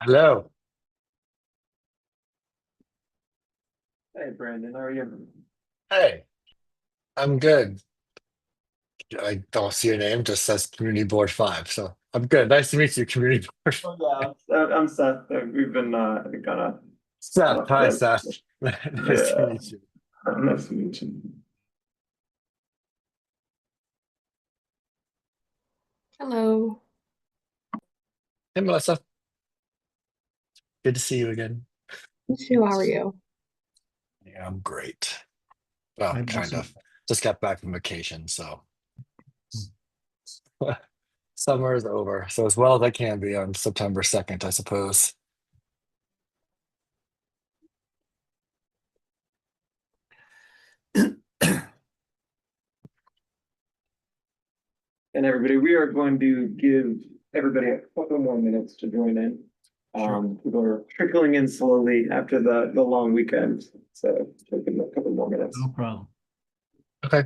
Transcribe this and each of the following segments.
Hello. Hey Brandon, how are you? Hey, I'm good. I don't see your name, just says Community Board 5. So I'm good. Nice to meet you, Community Board 5. Oh yeah, I'm Seth. We've been I think on Seth. a Hi, friend. Seth. Nice to Yeah, meet you. nice to meet you. Hello. Hey, Melissa. Good to see you again. You too, how are you? Yeah, I'm great. Well, Hi, kind Melissa. of. Just got back from vacation, so summer is over. So as well as I can be on September 2nd, I suppose. And everybody, we are going to give everybody a couple more minutes to join in. Sure. People are trickling in slowly after the long weekend, so give them a couple more minutes. No problem. Okay.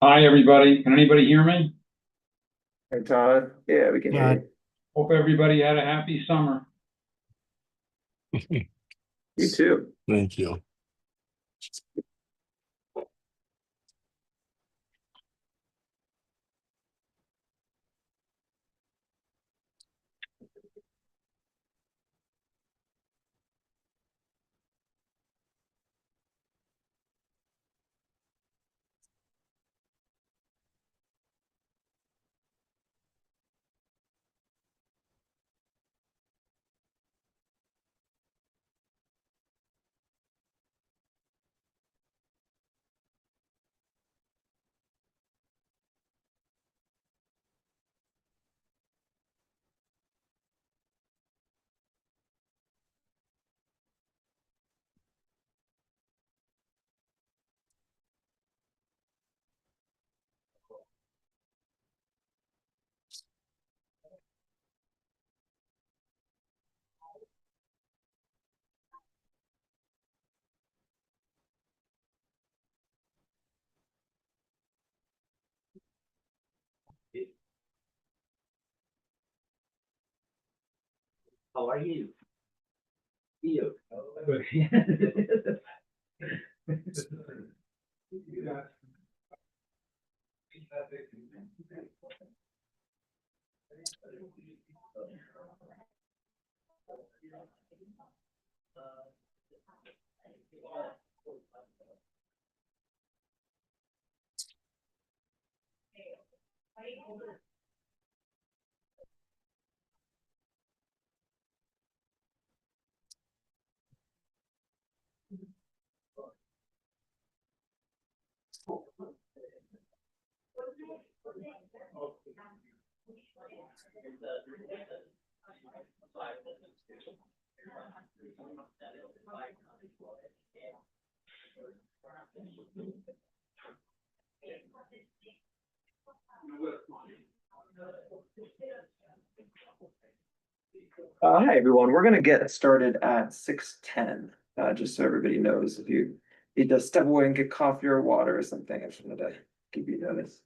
Hi, everybody. Can anybody hear me? Hey Todd, yeah, we can hear Yeah, you. Hope everybody had a happy summer. You too. Thank you. How are you? You. Hi everyone, we're gonna get started at 6:10. Just so everybody knows, if you need to step away and get coffee or water or something, I just wanted to give you notice.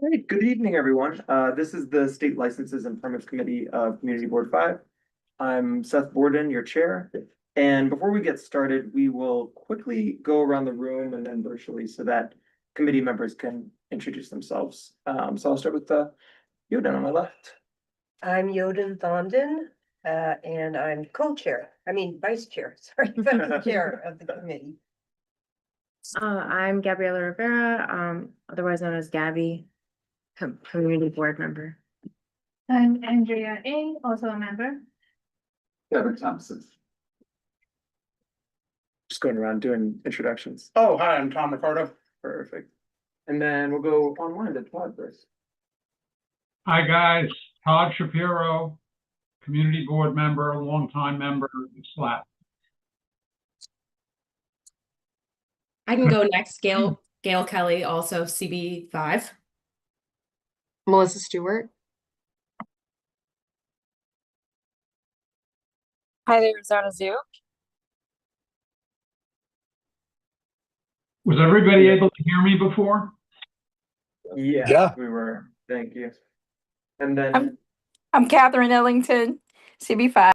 Great. Good evening, everyone. This is the State Licenses and Permits Committee of Community Board 5. I'm Seth Borden, your chair. And before we get started, we will quickly go around the room and then virtually so that committee members can introduce themselves. So I'll start with Yoden on my left. I'm Yoden Thomden, and I'm vice chair, sorry, vice chair of the committee. I'm Gabriela Rivera, otherwise known as Gabby, community board member. I'm Andrea A, also a member. Kevin Thompson. Just going around doing introductions. Oh, hi, I'm Tom Ricardo. Perfect. And then we'll go online to Todd first. Hi, guys. Todd Shapiro, community board member, longtime member of SLAP. I can go next. Gail Kelly, also CB5. Melissa Stewart. Hi there, Zana Zoo. Was everybody able to hear me before? Yeah. We were. Thank you. And then I'm Catherine Ellington, CB5.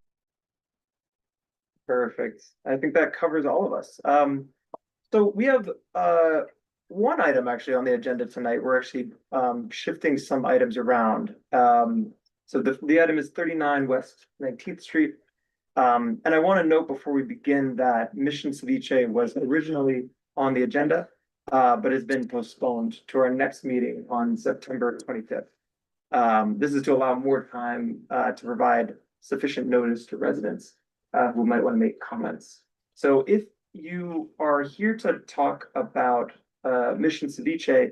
perfect. I think that covers all of us. So we have one item actually on the agenda tonight. We're actually shifting some items around. So the item is 39 West 19th Street. And I want to note before we begin that Mission Ceviche was originally on the agenda, but has been postponed to our next meeting on September 25th. This is to allow more time to provide sufficient notice to residents who might want to make comments. So if you are here to talk about Mission Ceviche,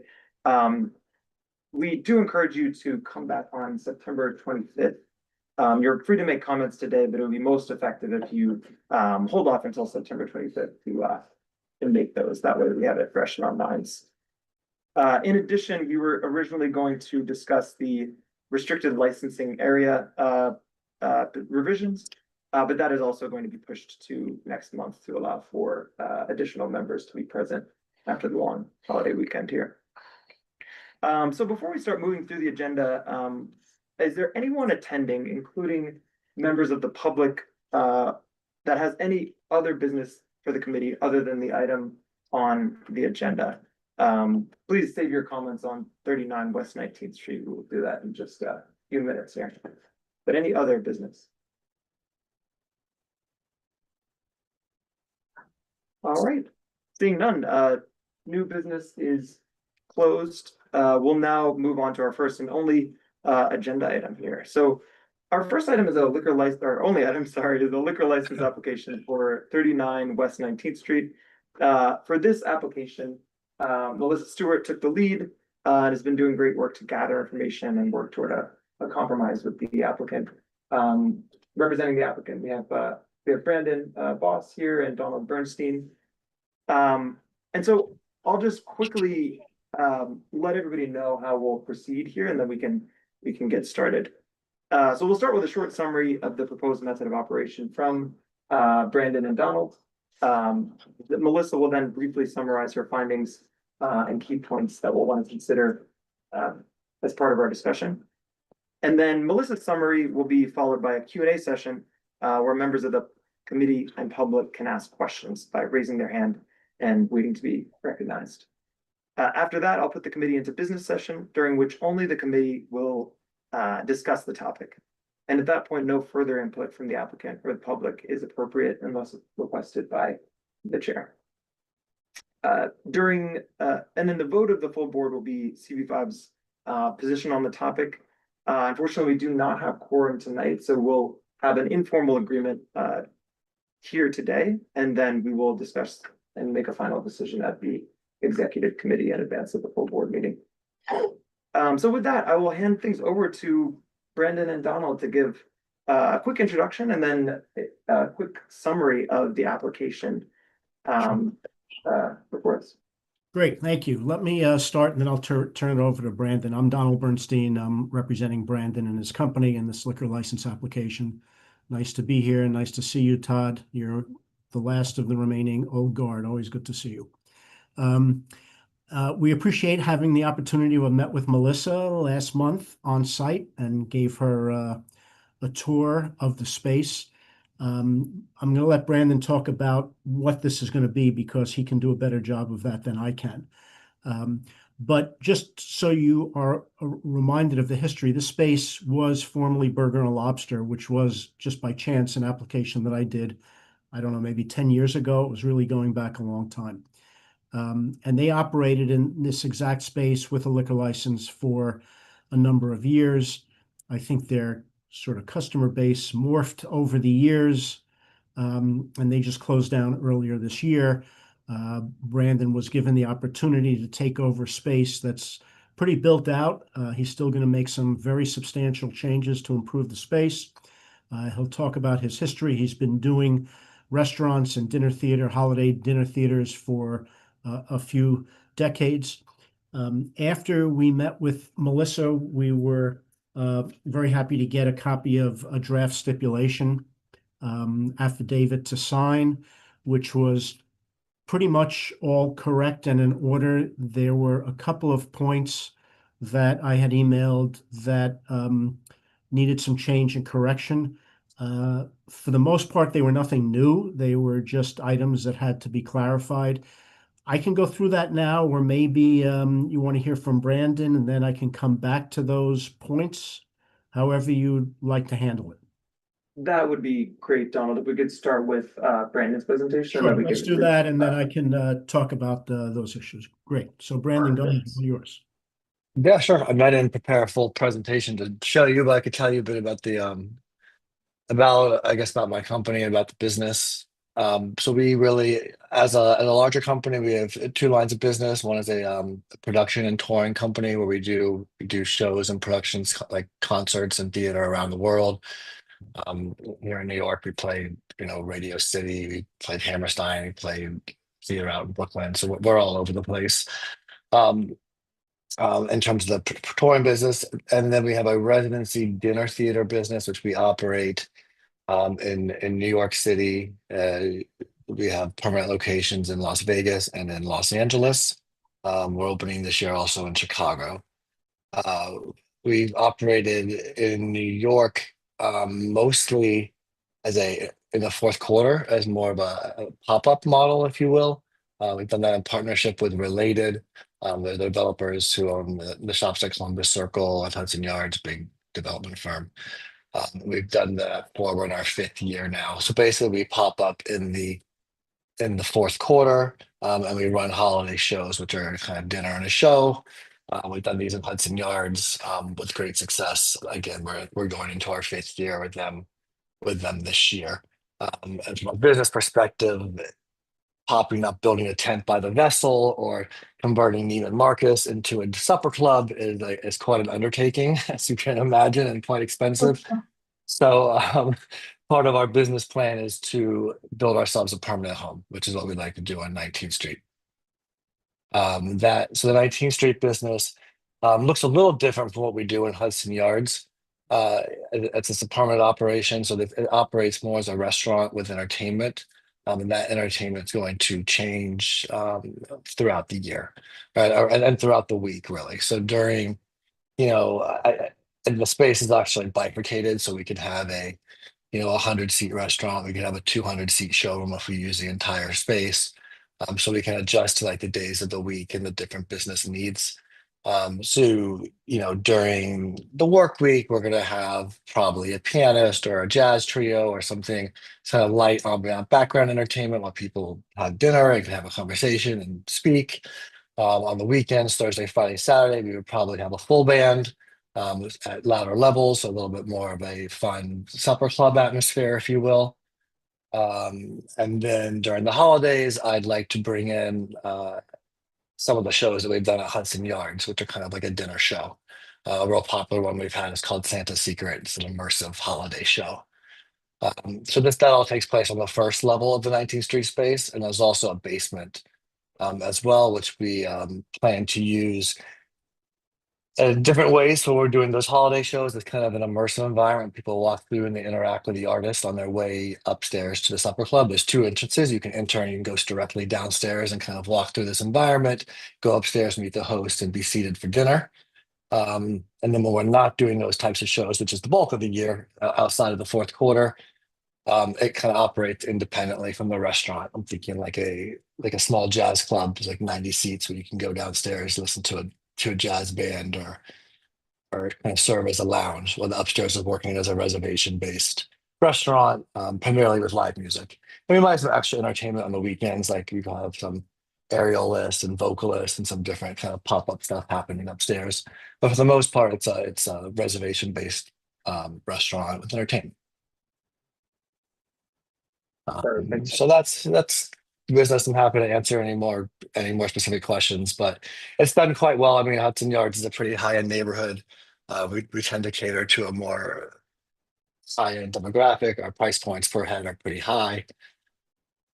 we do encourage you to come back on September 25th. You're free to make comments today, but it would be most effective if you hold off until September 25th to make those. That way we have it fresh in our minds. In addition, we were originally going to discuss the restricted licensing area revisions, but that is also going to be pushed to next month to allow for additional members to be present after the long holiday weekend here. So before we start moving through the agenda, is there anyone attending, including members of the public, that has any other business for the committee other than the item on the agenda? Please save your comments on 39 West 19th Street. We will do that in just a few minutes here. But any other business? All right, seeing none, new business is closed. We'll now move on to our first and only agenda item here. So our first item is a liquor license, our only item, sorry, is a liquor license application for 39 West 19th Street. For this application, Melissa Stewart took the lead and has been doing great work to gather information and work toward a compromise with the applicant. Representing the applicant, we have Brandon Boss here and Donald Bernstein. And so I'll just quickly let everybody know how we'll proceed here, and then we can get started. So we'll start with a short summary of the proposed method of operation from Brandon and Donald. Melissa will then briefly summarize her findings and key points that we'll want to consider as part of our discussion. And then Melissa's summary will be followed by a Q&A session where members of the committee and public can ask questions by raising their hand and waiting to be recognized. After that, I'll put the committee into business session, during which only the committee will discuss the topic. And at that point, no further input from the applicant or the public is appropriate unless requested by the chair. And then the vote of the full board will be CB5's position on the topic. Unfortunately, we do not have quorum tonight, so we'll have an informal agreement here today, and then we will discuss and make a final decision at the executive committee in advance of the full board meeting. So with that, I will hand things over to Brandon and Donald to give a quick introduction and then a quick summary of the application reports. Great, thank you. Let me start and then I'll turn it over to Brandon. I'm Donald Bernstein. I'm representing Brandon and his company in this liquor license application. Nice to be here and nice to see you, Todd. You're the last of the remaining old guard. Always good to see you. We appreciate having the opportunity to have met with Melissa last month on site and gave her a tour of the space. I'm going to let Brandon talk about what this is going to be because he can do a better job of that than I can. But just so you are reminded of the history, this space was formerly Burger and Lobster, which was just by chance an application that I did, I don't know, maybe 10 years ago. It was really going back a long time. And they operated in this exact space with a liquor license for a number of years. I think their sort of customer base morphed over the years, and they just closed down earlier this year. Brandon was given the opportunity to take over space that's pretty built out. He's still going to make some very substantial changes to improve the space. He'll talk about his history. He's been doing restaurants and dinner theater, holiday dinner theaters for a few decades. After we met with Melissa, we were very happy to get a copy of a draft stipulation affidavit to sign, which was pretty much all correct and in order. There were a couple of points that I had emailed that needed some change and correction. For the most part, they were nothing new. They were just items that had to be clarified. I can go through that now, or maybe you want to hear from Brandon, and then I can come back to those points, however you'd like to handle it. That would be great, Donald. If we could start with Brandon's presentation. Sure, let's do that, and then I can talk about those issues. Great. So Brandon, go ahead. Yours. Yeah, sure. I didn't prepare a full presentation to show you, but I could tell you a bit about the about my company and about the business. So we really, as a larger company, we have two lines of business. One is a production and touring company where we do shows and productions like concerts and theater around the world. Here in New York, we played, Radio City, we played Hammerstein, we played theater out in Brooklyn. So we're all over the place. Um, in terms of the touring business, and then we have a residency dinner theater business, which we operate in New York City. We have permanent locations in Las Vegas and in Los Angeles. We're opening this year also in Chicago. Uh, we've operated in New York mostly in the fourth quarter as more of a pop-up model, if you will. We've done that in partnership with Related, the developers who own the shops like Columbus Circle and Hudson Yards, big development firm. We've done that for we're in our fifth year now. So basically, we pop up in the fourth quarter, and we run holiday shows, which are kind of dinner and a show. We've done these in Hudson Yards with great success. Again, we're going into our fifth year with them this year. And from a business perspective, popping up, building a tent by the vessel, or converting Neiman Marcus into a supper club is quite an undertaking, as you can imagine, and quite expensive. So part of our business plan is to build ourselves a permanent home, which is what we'd like to do on 19th Street. So the 19th Street business looks a little different from what we do in Hudson Yards. It's a permanent operation, so it operates more as a restaurant with entertainment. And that entertainment is going to change throughout the year, right? And throughout the week, really. So during, and the space is actually bifurcated, so we could have a 100-seat restaurant. We could have a 200-seat showroom if we use the entire space. So we can adjust to like the days of the week and the different business needs. So, during the work week, we're going to have probably a pianist or a jazz trio or something, kind of light ambient background entertainment while people have dinner and can have a conversation and speak. On the weekends, Thursday, Friday, Saturday, we would probably have a full band at louder levels, so a little bit more of a fun supper club atmosphere, if you will. And then during the holidays, I'd like to bring in some of the shows that we've done at Hudson Yards, which are kind of like a dinner show. A real popular one we've had is called Santa's Secret. It's an immersive holiday show. So that all takes place on the first level of the 19th Street space, and there's also a basement as well, which we plan to use different ways. So we're doing those holiday shows. It's kind of an immersive environment. People walk through and they interact with the artist on their way upstairs to the supper club. There's two entrances. You can enter and you can go directly downstairs and kind of walk through this environment, go upstairs, meet the host, and be seated for dinner. And then when we're not doing those types of shows, which is the bulk of the year outside of the fourth quarter, it kind of operates independently from the restaurant. I'm thinking like a small jazz club. There's like 90 seats where you can go downstairs, listen to a jazz band or kind of serve as a lounge. While the upstairs is working as a reservation based restaurant, primarily with live music. And we might have some extra entertainment on the weekends, like we can have some aerialists and vocalists and some different kind of pop up stuff happening upstairs. But for the most part, it's a reservation based restaurant with entertainment. Perfect. So that's the business. I'm happy to answer any more specific questions, but it's done quite well. I mean, Hudson Yards is a pretty high end neighborhood. We tend to cater to a more high end demographic. Our price points per head are pretty high.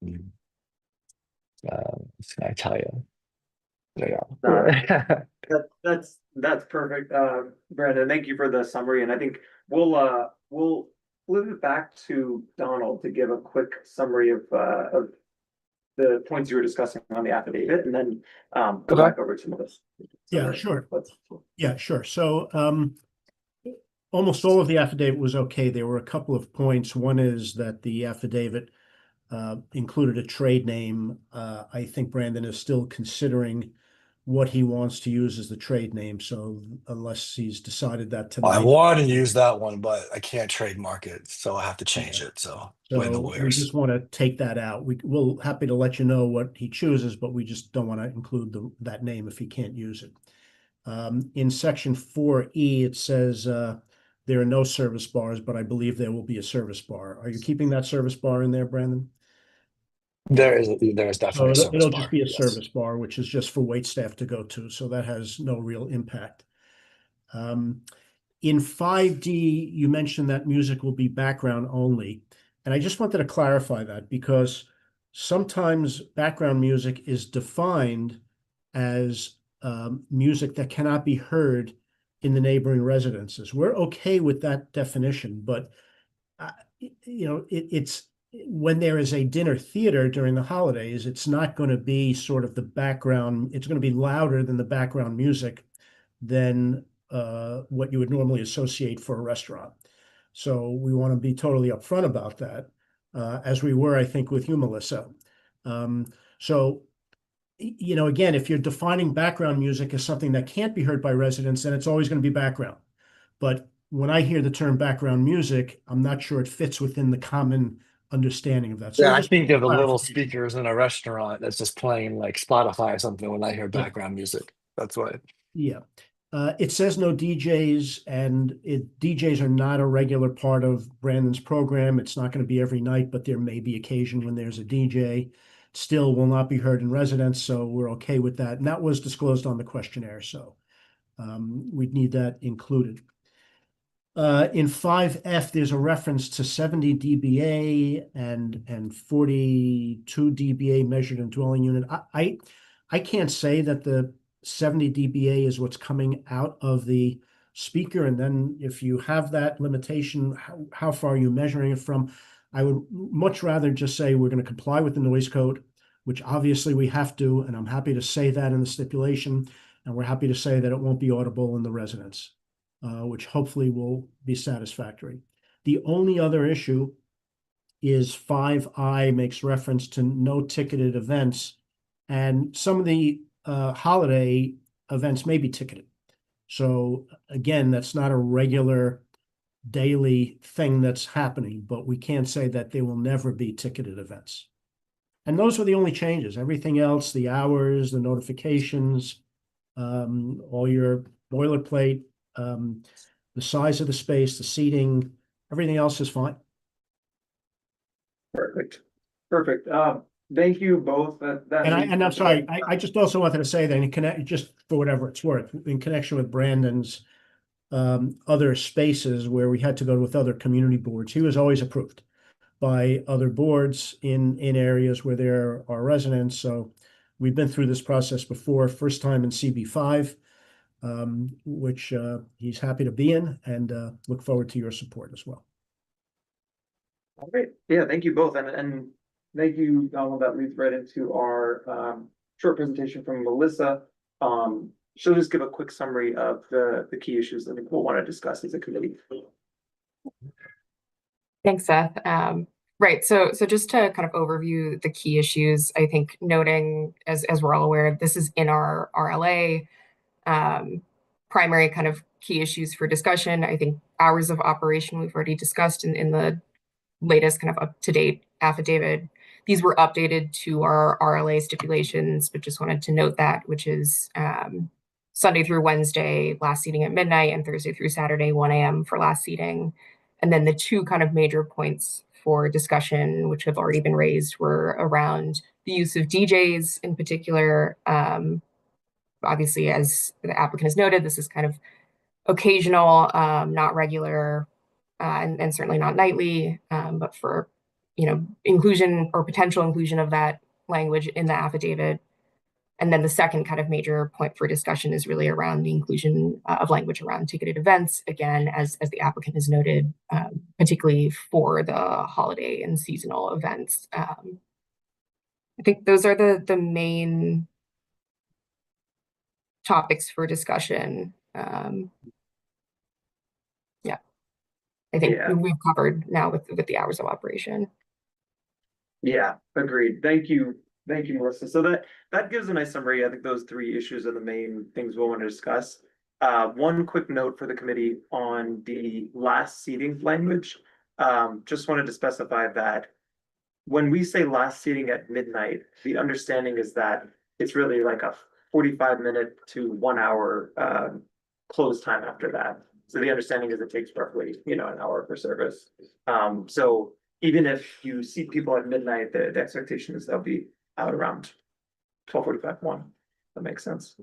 Mm, what can I tell you? There you go. That's perfect, Brandon. Thank you for the summary, and I think we'll flip it back to Donald to give a quick summary of the points you were discussing on the affidavit, and then go Okay. back over to Melissa. Yeah, sure. Let's- Yeah, sure. So almost all of the affidavit was okay. There were a couple of points. One is that the affidavit included a trade name. I think Brandon is still considering what he wants to use as the trade name. So unless he's decided that I tonight. want to use that one, but I can't trademark it, so I have to change it. So blame the So we lawyers. just want to take that out. We'll happy to let you know what he chooses, but we just don't want to include that name if he can't use it. In section 4E, it says there are no service bars, but I believe there will be a service bar. Are you keeping that service bar in there, Brandon? There is So definitely a service it'll bar. just be a Yes. service bar, which is just for wait staff to go to. So that has no real impact. In 5D, you mentioned that music will be background only. And I just wanted to clarify that because sometimes background music is defined as music that cannot be heard in the neighboring residences. We're okay with that definition, but it's when there is a dinner theater during the holidays, it's not going to be sort of the background. It's going to be louder than the background music than what you would normally associate for a restaurant. So we want to be totally upfront about that, as we were, I think, with you, Melissa. So, again, if you're defining background music as something that can't be heard by residents, then it's always going to be background. But when I hear the term background music, I'm not sure it fits within the common understanding of that. So Yeah, I just think of the little clarification. speakers in a restaurant that's just playing like Spotify or something when I hear Yeah. background music. That's why. Yeah. It says no DJs, and DJs are not a regular part of Brandon's program. It's not going to be every night, but there may be occasion when there's a DJ. Still will not be heard in residence, so we're okay with that. And that was disclosed on the questionnaire, so we'd need that included. In 5F, there's a reference to 70 dBA and 42 dBA measured in dwelling unit. I can't say that the 70 dBA is what's coming out of the speaker. And then if you have that limitation, how far are you measuring it from? I would much rather just say we're going to comply with the noise code, which obviously we have to, and I'm happy to say that in the stipulation, and we're happy to say that it won't be audible in the residence, which hopefully will be satisfactory. The only other issue is 5I makes reference to no ticketed events, and some of the holiday events may be ticketed. So again, that's not a regular daily thing that's happening, but we can't say that there will never be ticketed events. And those were the only changes. Everything else, the hours, the notifications, all your boilerplate, the size of the space, the seating, everything else is fine. Perfect. Thank you both. And I'm sorry, I just also wanted to say that in connect, just for whatever it's worth, in connection with Brandon's other spaces where we had to go with other community boards, he was always approved by other boards in areas where there are residents. So we've been through this process before, first time in CB5. which he's happy to be in, and look forward to your support as well. All right. Yeah, thank you both. And thank you, Donald. That leads right into our short presentation from Melissa. She'll just give a quick summary of the key issues that we'll want to discuss as a committee. Thanks, Seth. Right. So just to kind of overview the key issues, I think noting, as we're all aware, this is in our RLA, primary kind of key issues for discussion. I think hours of operation we've already discussed in the latest kind of up-to-date affidavit. These were updated to our RLA stipulations, but just wanted to note that, which is Sunday through Wednesday, last seating at midnight, and Thursday through Saturday, 1 a.m. for last seating. And then the two kind of major points for discussion, which have already been raised, were around the use of DJs in particular. Obviously, as the applicant has noted, this is kind of occasional, not regular, and certainly not nightly, but for, inclusion or potential inclusion of that language in the affidavit. And then the second kind of major point for discussion is really around the inclusion of language around ticketed events, again, as the applicant has noted, particularly for the holiday and seasonal events. I think those are the main topics for discussion. Yeah, I think we've covered now with the hours of operation. Yeah, agreed. Thank you, Melissa. So that gives a nice summary. I think those three issues are the main things we'll want to discuss. One quick note for the committee on the last seating language. Just wanted to specify that when we say last seating at midnight, the understanding is that it's really like a 45-minute to 1 hour close time after that. So the understanding is it takes roughly, an hour for service. So even if you seat people at midnight, the expectation is they'll be out around 12:45, 1. That makes sense.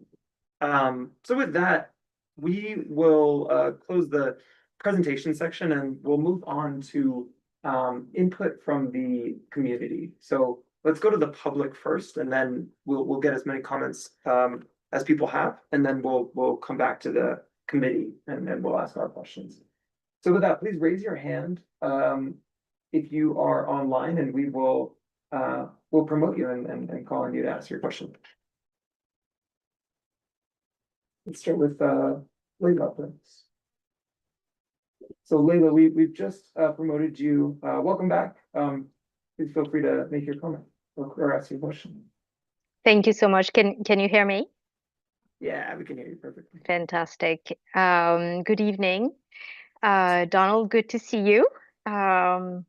So with that, we will close the presentation section and we'll move on to input from the community. So let's go to the public first, and then we'll get as many comments as people have, and then we'll come back to the committee and then we'll ask our questions. So with that, please raise your hand if you are online, and we will we'll promote you and call on you to ask your question. Let's start with Layla, please. So Layla, we've just promoted you. Welcome back. Please feel free to make your comment or ask your question. Thank you so much. Can you hear me? Yeah, we can hear you perfectly. Fantastic. Good evening. Donald, good to see you. Good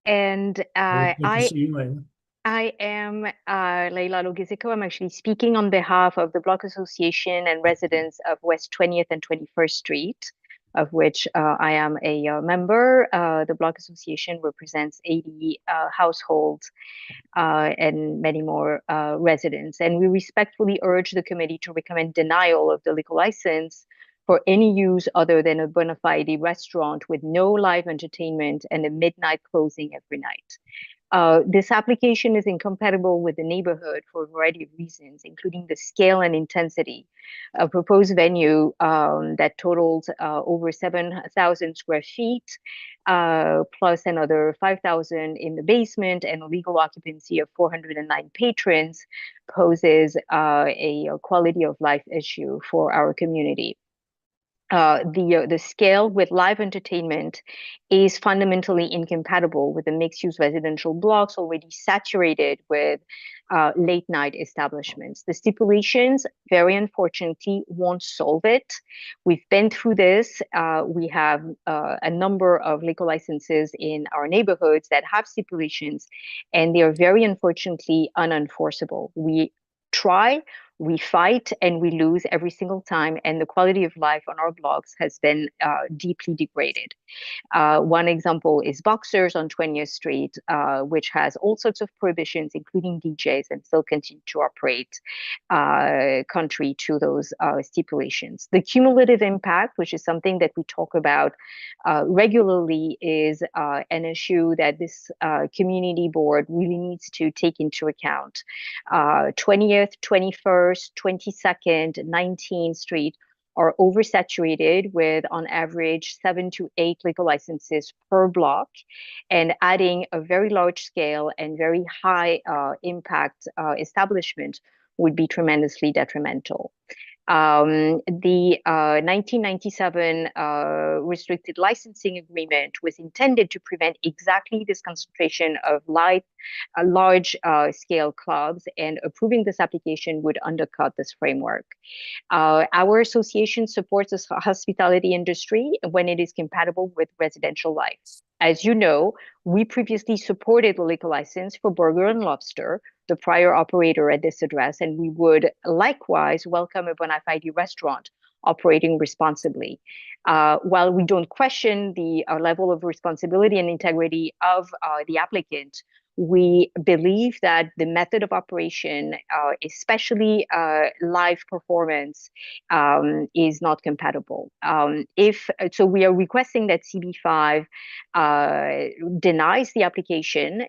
to see you, Layla. I am Layla Logizico. I'm actually speaking on behalf of the Block Association and residents of West 20th and 21st Street, of which I am a member. The Block Association represents 80 households and many more residents. And we respectfully urge the committee to recommend denial of the liquor license for any use other than a bona fide restaurant with no live entertainment and a midnight closing every night. This application is incompatible with the neighborhood for a variety of reasons, including the scale and intensity. A proposed venue that totals over 7,000 square feet, plus another 5,000 in the basement, and a legal occupancy of 409 patrons poses a quality of life issue for our community. The scale with live entertainment is fundamentally incompatible with the mixed-use residential blocks already saturated with late night establishments. The stipulations, very unfortunately, won't solve it. We've been through this. We have a number of liquor licenses in our neighborhoods that have stipulations, and they are very unfortunately unenforceable. We try, we fight, and we lose every single time, and the quality of life on our blocks has been deeply degraded. One example is Boxers on 20th Street, which has all sorts of prohibitions, including DJs, and still continue to operate contrary to those stipulations. The cumulative impact, which is something that we talk about regularly, is an issue that this community board really needs to take into account. 20th, 21st, 21st, 22nd, 19th Street are oversaturated with, on average, 7 to 8 liquor licenses per block, and adding a very large scale and very high impact establishment would be tremendously detrimental. The 1997 restricted licensing agreement was intended to prevent exactly this concentration of large scale clubs, and approving this application would undercut this framework. Our association supports the hospitality industry when it is compatible with residential life. As you know, we previously supported the liquor license for Burger and Lobster, the prior operator at this address, and we would likewise welcome a bona fide restaurant operating responsibly. While we don't question the level of responsibility and integrity of the applicant, we believe that the method of operation, especially live performance, is not compatible. So we are requesting that CB5 denies the application,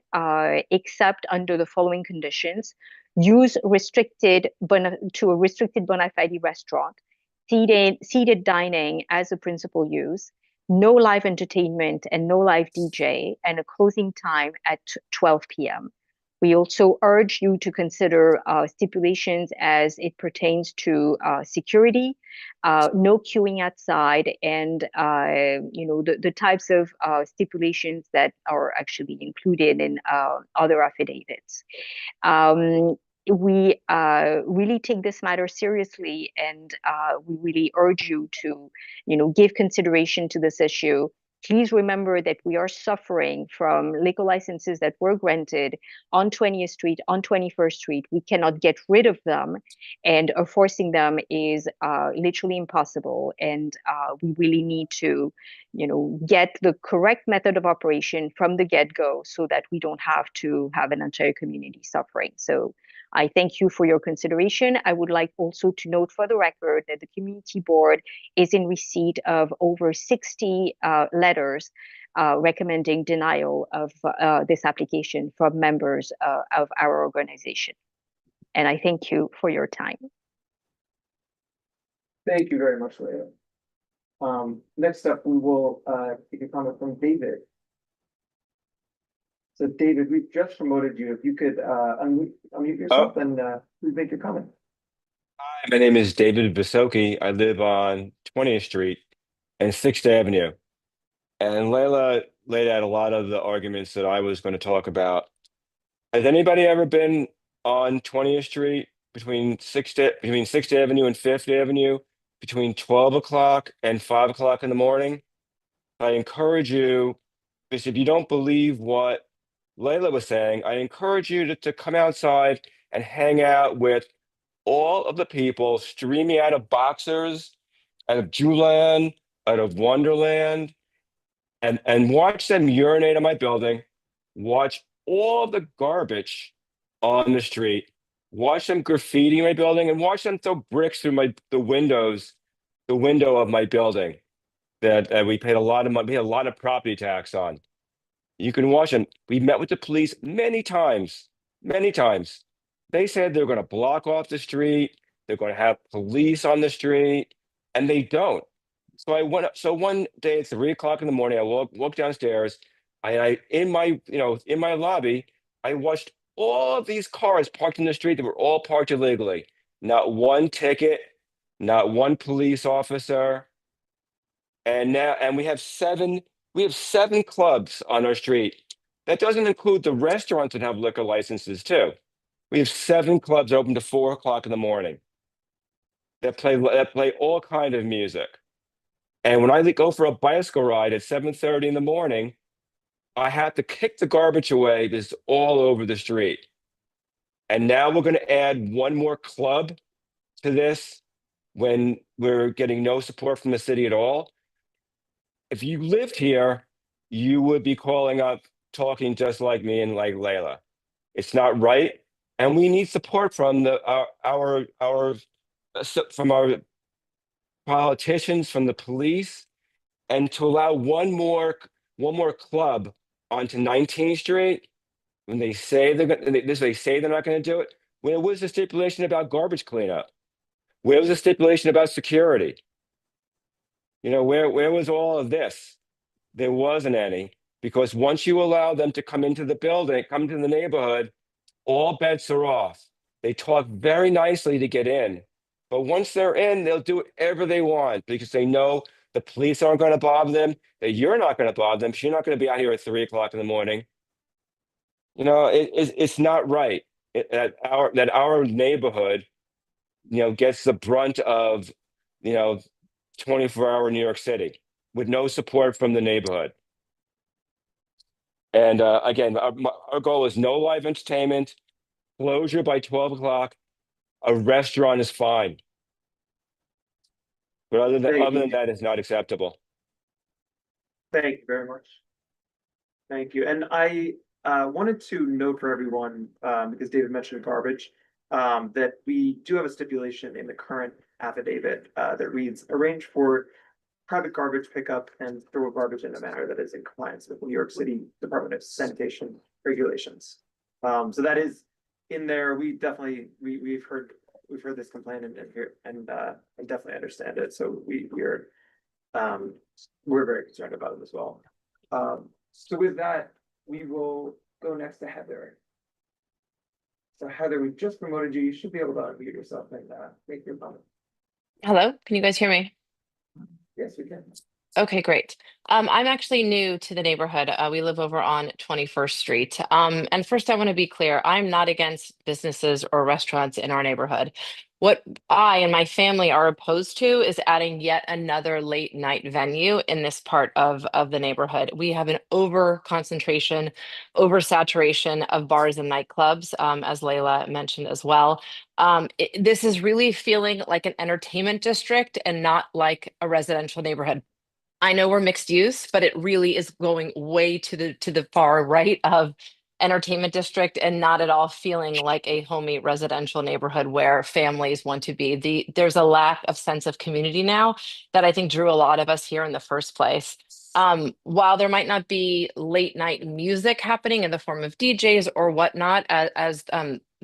except under the following conditions: use to a restricted bona fide restaurant, seated dining as a principal use, no live entertainment and no live DJ, and a closing time at 12 p.m. We also urge you to consider stipulations as it pertains to security, no queuing outside, and the types of stipulations that are actually included in other affidavits. We really take this matter seriously, and we really urge you to, give consideration to this issue. Please remember that we are suffering from liquor licenses that were granted on 20th Street, on 21st Street. We cannot get rid of them, and enforcing them is literally impossible. And we really need to, get the correct method of operation from the get-go, so that we don't have to have an entire community suffering. So I thank you for your consideration. I would like also to note for the record that the community board is in receipt of over 60 letters recommending denial of this application from members of our organization. And I thank you for your time. Thank you very much, Leila. Next up, we will take a comment from David. So David, we've just promoted you. If you could unmute yourself and please make your comment. Hi, my name is David Visoki. I live on 20th Street and 6th Avenue. And Leila laid out a lot of the arguments that I was going to talk about. Has anybody ever been on 20th Street between 6th Avenue and 5th Avenue between 12 o'clock and 5 o'clock in the morning? I encourage you, because if you don't believe what Leila was saying, I encourage you to come outside and hang out with all of the people streaming out of Boxers, out of Juland, out of Wonderland, and watch them urinate on my building, watch all the garbage on the street, watch them graffiti my building, and watch them throw bricks through the window of my building that we paid a lot of money, we had a lot of property tax on. You can watch them. We met with the police many times, many times. They said they're going to block off the street. They're going to have police on the street, and they don't. So I went up. So one day at 3 o'clock in the morning, I walked downstairs. I in my lobby, I watched all of these cars parked in the street that were all parked illegally. Not one ticket, not one police officer. And we have seven clubs on our street. That doesn't include the restaurants that have liquor licenses too. We have 7 clubs open to 4 o'clock in the morning that play all kind of music. And when I go for a bicycle ride at 7:30 in the morning, I have to kick the garbage away because it's all over the street. And now we're going to add one more club to this when we're getting no support from the city at all. If you lived here, you would be calling up, talking just like me and like Leila. It's not right, and we need support from our politicians, from the police, and to allow one more club onto 19th Street. When they say they're not going to do it, Where was the stipulation about garbage cleanup? Where was the stipulation about security? You know, where was all of this? There wasn't any, because once you allow them to come into the building, come to the neighborhood, all bets are off. They talk very nicely to get in, but once they're in, they'll do whatever they want because they know the police aren't going to bother them, that you're not going to bother them. 'Cause you're not going to be out here at 3 o'clock in the morning. You know, it's not right that our neighborhood, you know, gets the brunt of, you know, 24-hour New York City with no support from the neighborhood. And again, our goal is no live entertainment, closure by 12 o'clock. A restaurant is fine. But other than that, it's not acceptable. Thank you very much. Thank you. And I wanted to note for everyone, because David mentioned garbage, that we do have a stipulation in the current affidavit that reads, arrange for private garbage pickup and throw garbage in a manner that is in compliance with New York City Department of Sanitation regulations. So that is in there. We definitely we've heard this complaint and definitely understand it. So we're very concerned about it as well. So with that, we will go next to Heather. So Heather, we just promoted you. You should be able to unmute yourself and make your comment. Hello, can you guys hear me? Yes, we can. Okay, great. I'm actually new to the neighborhood. We live over on 21st Street. And first, I want to be clear, I'm not against businesses or restaurants in our neighborhood. What I and my family are opposed to is adding yet another late night venue in this part of the neighborhood. We have an over concentration, oversaturation of bars and nightclubs, as Layla mentioned as well. This is really feeling like an entertainment district and not like a residential neighborhood. I know we're mixed use, but it really is going way to the far right of entertainment district and not at all feeling like a homey residential neighborhood where families want to be. There's a lack of sense of community now that I think drew a lot of us here in the first place. While there might not be late night music happening in the form of DJs or whatnot, as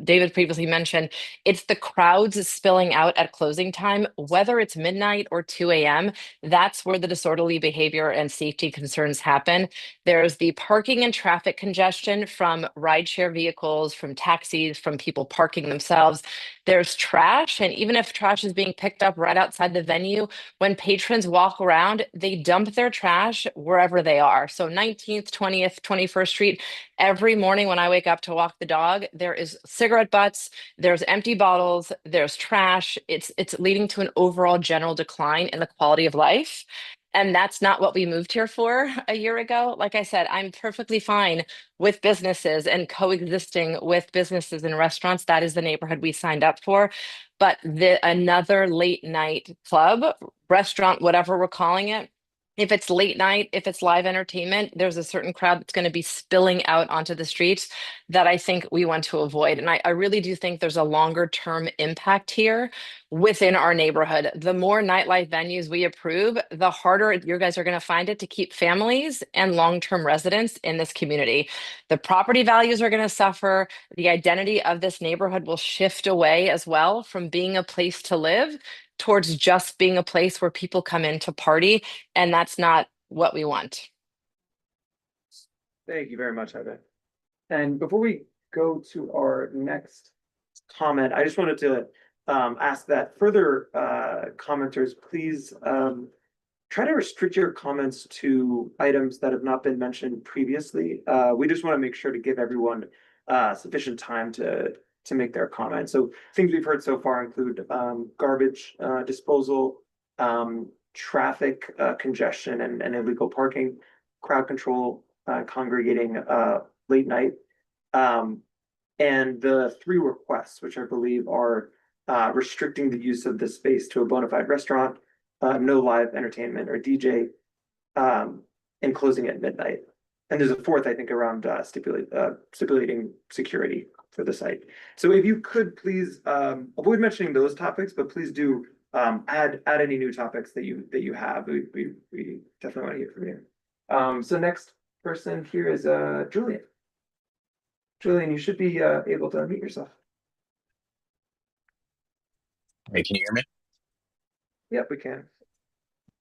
David previously mentioned, it's the crowds spilling out at closing time, whether it's midnight or 2 a.m. That's where the disorderly behavior and safety concerns happen. There's the parking and traffic congestion from rideshare vehicles, from taxis, from people parking themselves. There's trash, and even if trash is being picked up right outside the venue, when patrons walk around, they dump their trash wherever they are. So 19th, 20th, 21st Street, every morning when I wake up to walk the dog, there is cigarette butts, there's empty bottles, there's trash. It's leading to an overall general decline in the quality of life. And that's not what we moved here for a year ago. Like I said, I'm perfectly fine with businesses and coexisting with businesses and restaurants. That is the neighborhood we signed up for. But another late night club, restaurant, whatever we're calling it, if it's late night, if it's live entertainment, there's a certain crowd that's going to be spilling out onto the streets that I think we want to avoid. And I really do think there's a longer term impact here within our neighborhood. The more nightlife venues we approve, the harder you guys are going to find it to keep families and long-term residents in this community. The property values are going to suffer. The identity of this neighborhood will shift away as well from being a place to live towards just being a place where people come in to party. And that's not what we want. Thank you very much, Heather. And before we go to our next comment, I just wanted to ask that further commenters, please try to restrict your comments to items that have not been mentioned previously. We just want to make sure to give everyone sufficient time to make their comments. So things we've heard so far include garbage disposal, traffic congestion and illegal parking, crowd control, congregating late night, and the three requests, which I believe are restricting the use of this space to a bona fide restaurant, no live entertainment or DJ, and closing at midnight. And there's a fourth, I think, around stipulating security for the site. So if you could please avoid mentioning those topics, but please do add any new topics that you have. We definitely want to hear from you. So next person here is Julian. Julian, you should be able to unmute yourself. Hey, can you hear me? Yep, we can.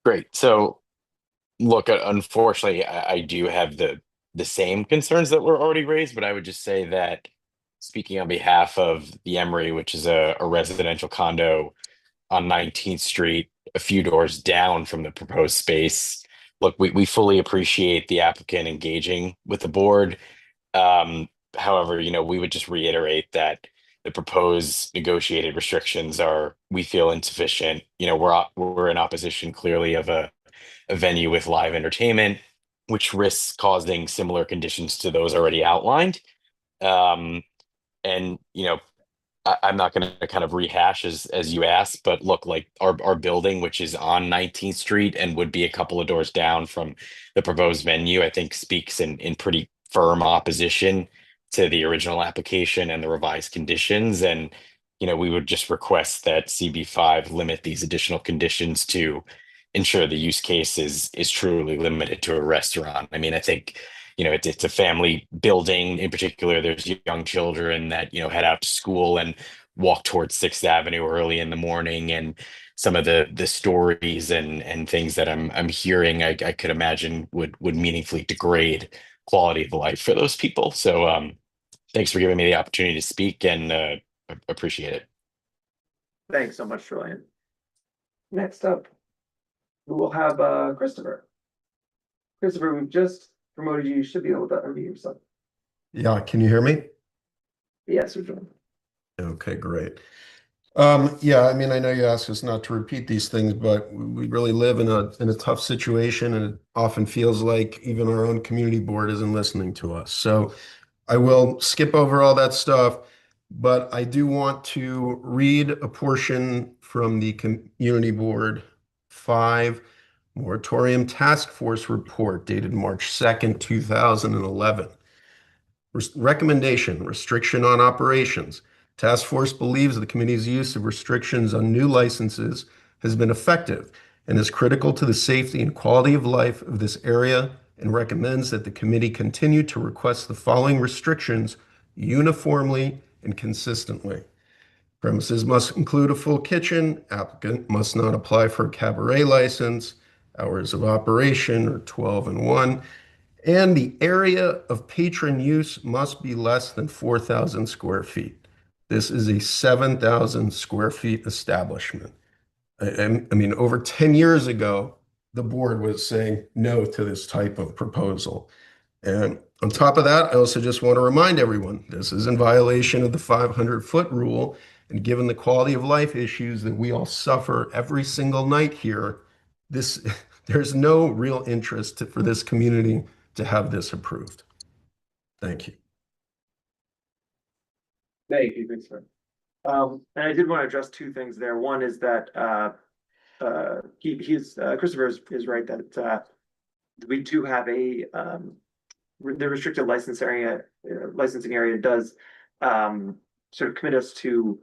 Great. So, look, unfortunately, I do have the same concerns that were already raised, but I would just say that speaking on behalf of the Emery, which is a residential condo on 19th Street, a few doors down from the proposed space. Look, we fully appreciate the applicant engaging with the board. Um, However, we would just reiterate that the proposed negotiated restrictions are, we feel, insufficient. We're in opposition clearly of a venue with live entertainment, which risks causing similar conditions to those already outlined. Um, and I'm not going to kind of rehash as you asked, but look, like our building, which is on 19th Street and would be a couple of doors down from the proposed venue, I think speaks in pretty firm opposition to the original application and the revised conditions. And we would just request that CB5 limit these additional conditions to ensure the use case is truly limited to a restaurant. I mean, I think it's a family building. In particular, there's young children that head out to school and walk towards Sixth Avenue early in the morning, and some of the stories and things that I'm hearing, I could imagine would meaningfully degrade quality of life for those people. So thanks for giving me the opportunity to speak, and appreciate it. Thanks so much, Julian. Next up, we will have Christopher. Christopher, we've just promoted you. You should be able to unmute yourself. Yeah, can you hear me? Yes, we're doing. Okay, great. Yeah, I mean, I know you asked us not to repeat these things, but we really live in a tough situation, and it often feels like even our own community board isn't listening to us. So I will skip over all that stuff, but I do want to read a portion from the Community Board 5 Moratorium Task Force report dated March 2nd, 2011. Recommendation, restriction on operations. Task Force believes the committee's use of restrictions on new licenses has been effective and is critical to the safety and quality of life of this area, and recommends that the committee continue to request the following restrictions uniformly and consistently. Premises must include a full kitchen. Applicant must not apply for a cabaret license. Hours of operation are 12 and 1. And the area of patron use must be less than 4,000 square feet. This is a 7,000 square feet establishment. I mean, over 10 years ago, the board was saying no to this type of proposal. And on top of that, I also just want to remind everyone, this is in violation of the 500-foot rule. And given the quality of life issues that we all suffer every single night here, there's no real interest for this community to have this approved. Thank you. Thank you, Christopher. And I did want to address two things there. One is that Christopher is right that we do have the restricted licensing area does sort of commit us to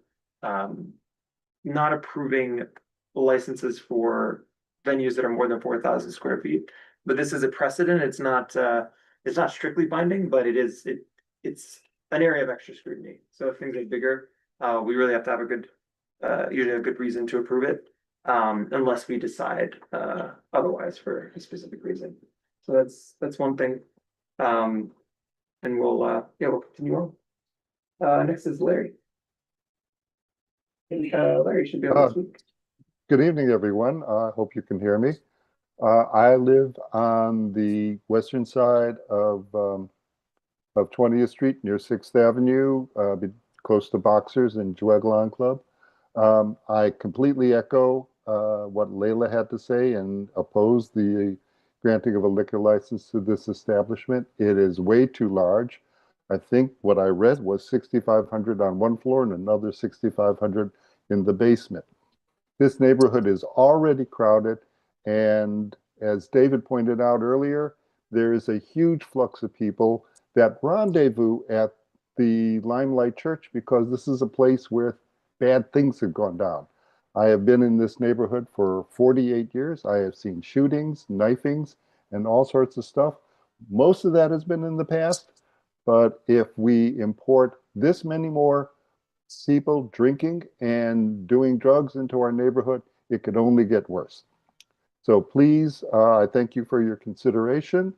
not approving licenses for venues that are more than 4,000 square feet. But this is a precedent. It's not strictly binding, but it's an area of extra scrutiny. So if things are bigger, we really have to have usually a good reason to approve it, unless we decide otherwise for a specific reason. So that's one thing. And we'll continue on. Next is Larry. Larry should be able to speak. Good evening, everyone. I hope you can hear me. I live on the western side of 20th Street near 6th Avenue, close to Boxers and Jueglan Club. I completely echo what Layla had to say and oppose the granting of a liquor license to this establishment. It is way too large. I think what I read was 6,500 on one floor and another 6,500 in the basement. This neighborhood is already crowded, and as David pointed out earlier, there is a huge flux of people that rendezvous at the Limelight Church because this is a place where bad things have gone down. I have been in this neighborhood for 48 years. I have seen shootings, knifings, and all sorts of stuff. Most of that has been in the past, but if we import this many more people drinking and doing drugs into our neighborhood, it could only get worse. So please, I thank you for your consideration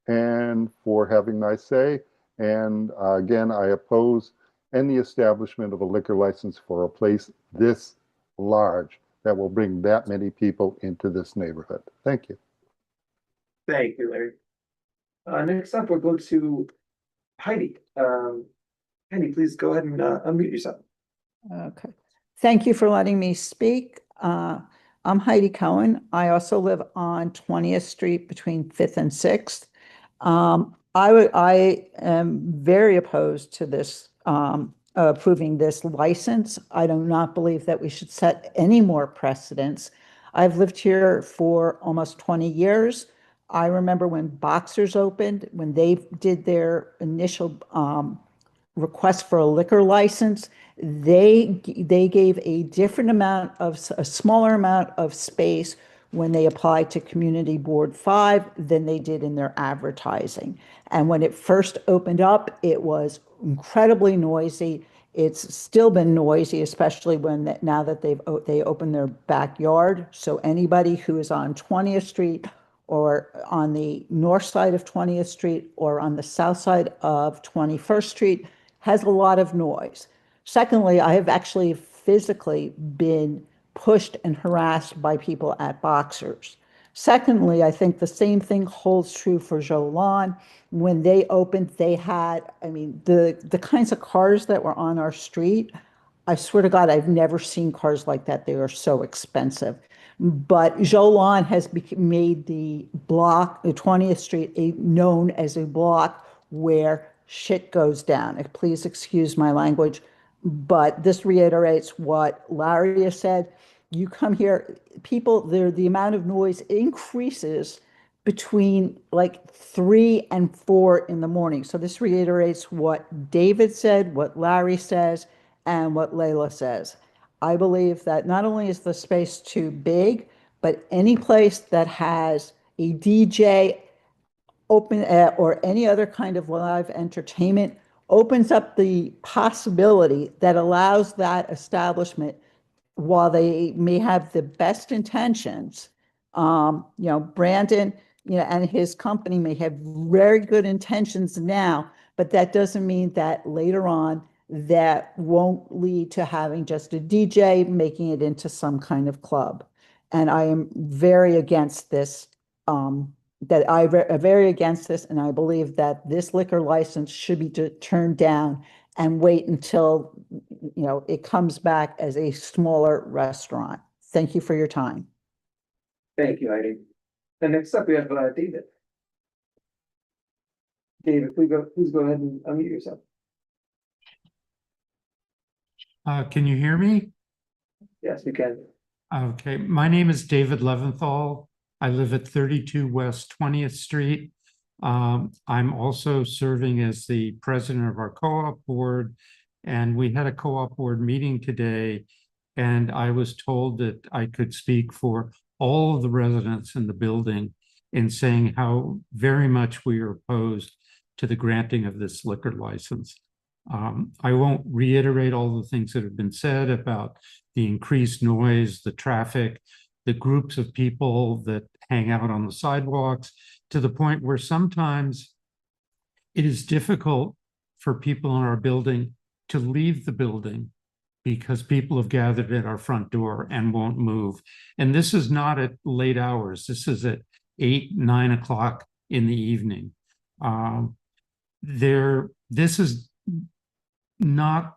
and for having my say. And again, I oppose any establishment of a liquor license for a place this large that will bring that many people into this neighborhood. Thank you. Thank you, Larry. Next up, we'll go to Heidi. Heidi, please go ahead and unmute yourself. Okay. Thank you for letting me speak. I'm Heidi Cohen. I also live on 20th Street between 5th and 6th. I am very opposed to this approving this license. I do not believe that we should set any more precedents. I've lived here for almost 20 years. I remember when Boxers opened, when they did their initial request for a liquor license, they gave a different amount of, a smaller amount of space when they applied to Community Board 5 than they did in their advertising. And when it first opened up, it was incredibly noisy. It's still been noisy, especially when now that they opened their backyard. So anybody who is on 20th Street or on the north side of 20th Street or on the south side of 21st Street has a lot of noise. Secondly, I have actually physically been pushed and harassed by people at Boxers. Secondly, I think the same thing holds true for Jolan. When they opened, they had, I mean, the kinds of cars that were on our street, I swear to God, I've never seen cars like that. They are so expensive. But Jolan has made the block, the 20th Street, known as a block where shit goes down. Please excuse my language, but this reiterates what Larry has said. You come here, people, the amount of noise increases between like 3 and 4 in the morning. So this reiterates what David said, what Larry says, and what Layla says. I believe that not only is the space too big, but any place that has a DJ open or any other kind of live entertainment opens up the possibility that allows that establishment, while they may have the best intentions, Brandon, and his company may have very good intentions now, but that doesn't mean that later on that won't lead to having just a DJ making it into some kind of club. And I am very against this, very against this, and I believe that this liquor license should be turned down and wait until, it comes back as a smaller restaurant. Thank you for your time. Thank you, Heidi. And next up, we have David. David, please go ahead and unmute yourself. Can you hear me? Yes, we can. Okay, my name is David Leventhal. I live at 32 West 20th Street. I'm also serving as the president of our co-op board, and we had a co-op board meeting today, and I was told that I could speak for all of the residents in the building in saying how very much we are opposed to the granting of this liquor license. I won't reiterate all the things that have been said about the increased noise, the traffic, the groups of people that hang out on the sidewalks, to the point where sometimes it is difficult for people in our building to leave the building because people have gathered at our front door and won't move. And this is not at late hours. This is at 8, 9 o'clock in the evening. This is not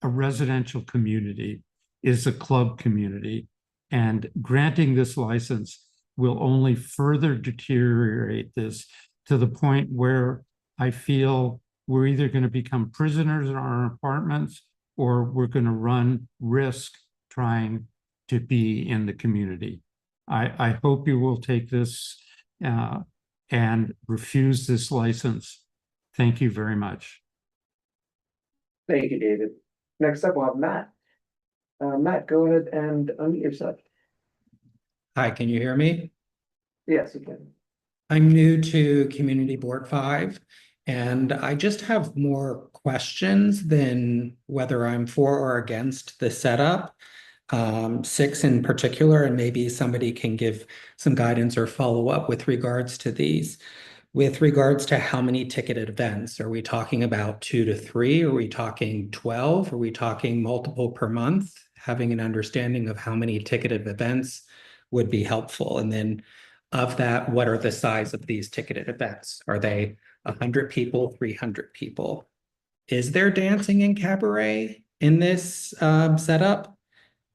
a residential community, it's a club community. And granting this license will only further deteriorate this to the point where I feel we're either going to become prisoners in our apartments or we're going to run risk trying to be in the community. I hope you will take this and refuse this license. Thank you very much. Thank you, David. Next up, we'll have Matt. Matt, go ahead and unmute yourself. Hi, can you hear me? Yes, you can. I'm new to Community Board 5, And I just have more questions than whether I'm for or against the setup. Six in particular, and maybe somebody can give some guidance or follow up with regards to these. With regards to how many ticketed events, are we talking about 2 to 3? Are we talking 12? Are we talking multiple per month? Having an understanding of how many ticketed events would be helpful. And then of that, what are the size of these ticketed events? Are they 100 people, 300 people? Is there dancing and cabaret in this setup?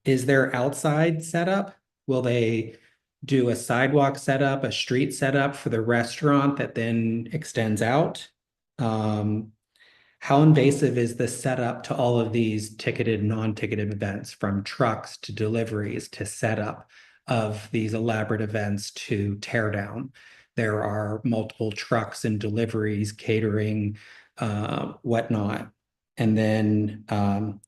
Is there outside setup? Will they do a sidewalk setup, a street setup for the restaurant that then extends out? How invasive is the setup to all of these ticketed, non-ticketed events, from trucks to deliveries to setup of these elaborate events to tear down? There are multiple trucks and deliveries, catering, whatnot. And then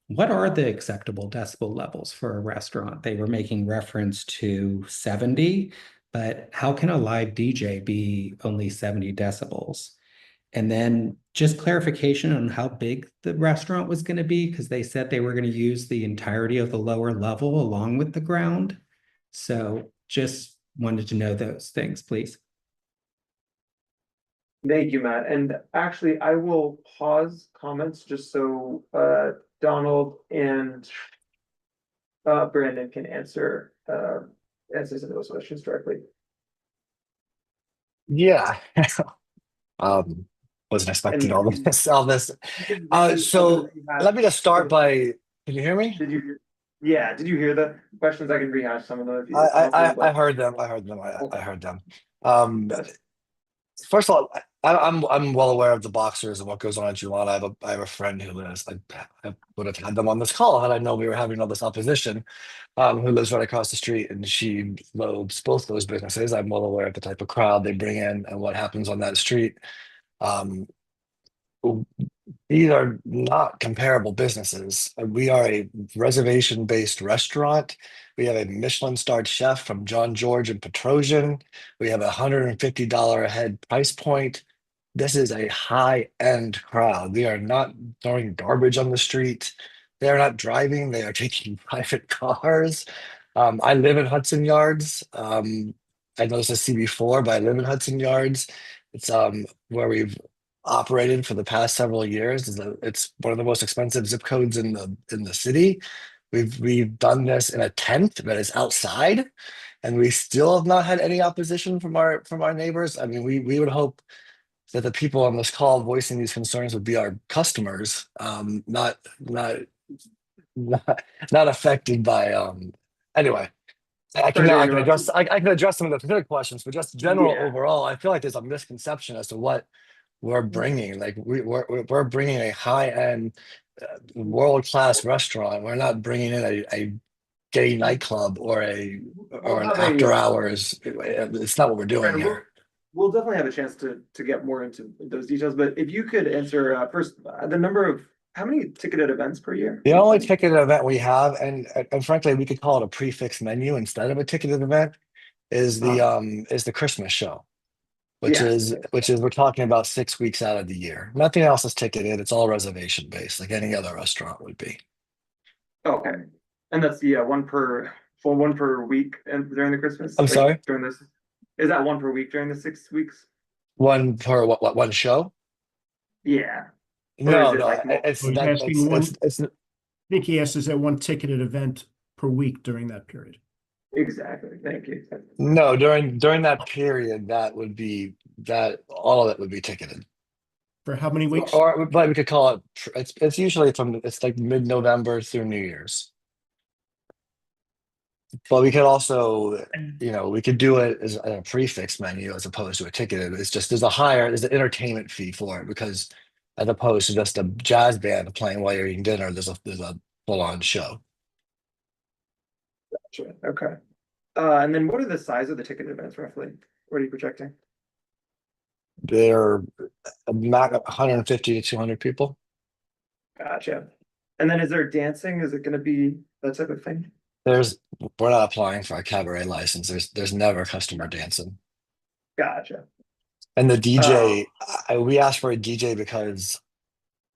what are the acceptable decibel levels for a restaurant? They were making reference to 70, but how can a live DJ be only 70 decibels? And then just clarification on how big the restaurant was going to be, because they said they were going to use the entirety of the lower level along with the ground. So just wanted to know those things, please. Thank you, Matt. And actually, I will pause comments just so Donald and Brandon can answer some of those questions directly. Yeah. Wasn't expecting all this. So let me just start by. Can you hear me? Did you? Yeah. Did you hear the questions? I can rehash some of them if you. I heard them. I heard them. I heard them. First of all, I'm well aware of the boxers and what goes on in Juwan. I have a friend who lives. I would have had them on this call had I known we were having all this opposition. Who lives right across the street, and she loads both those businesses. I'm well aware of the type of crowd they bring in and what happens on that street. Um, these are not comparable businesses. We are a reservation-based restaurant. We have a Michelin-starred chef from John George and Petrosian. We have a $150 a head price point. This is a high-end crowd. They are not throwing garbage on the street. They are not driving. They are taking private cars. I live in Hudson Yards. I know this is CB4, but I live in Hudson Yards. It's where we've operated for the past several years. It's one of the most expensive zip codes in the city. We've done this in a tent that is outside, and we still have not had any opposition from our neighbors. I mean, we would hope that the people on this call voicing these concerns would be our customers, not affected by. Anyway, I can address some of the specific questions, but just general overall, I feel like there's a misconception as to what we're bringing. Like we're bringing a high-end, world-class restaurant. We're not bringing in a gay nightclub or an after hours. It's not what we're doing here. We'll definitely have a chance to get more into those details. But if you could answer first the number of how many ticketed events per year? The only ticketed event we have, and frankly, we could call it a prefix menu instead of a ticketed event, is the Christmas show. Which is we're talking about 6 weeks out of the year. Nothing else is ticketed. It's all reservation based, like any other restaurant would be. Okay, and that's one per week and during the Christmas. I'm sorry. During this, is that one per week during the 6 weeks? One per what? One show? Yeah. No, I think he asked, is there one ticketed event per week during that period? Exactly. Thank you. No, during that period, all of it would be ticketed. For how many weeks? But we could call it. It's usually it's like mid-November through New Year's. But we could also, we could do it as a prefix menu as opposed to a ticketed. It's just there's an entertainment fee for it, because as opposed to just a jazz band playing while you're eating dinner, there's a full-on show. Gotcha. Okay. And then what are the size of the ticket events roughly? What are you projecting? They're 150 to 200 people. Gotcha. And then is there dancing? Is it going to be that type of thing? We're not applying for a cabaret license. There's never customer dancing. Gotcha. And the DJ, we asked for a DJ because,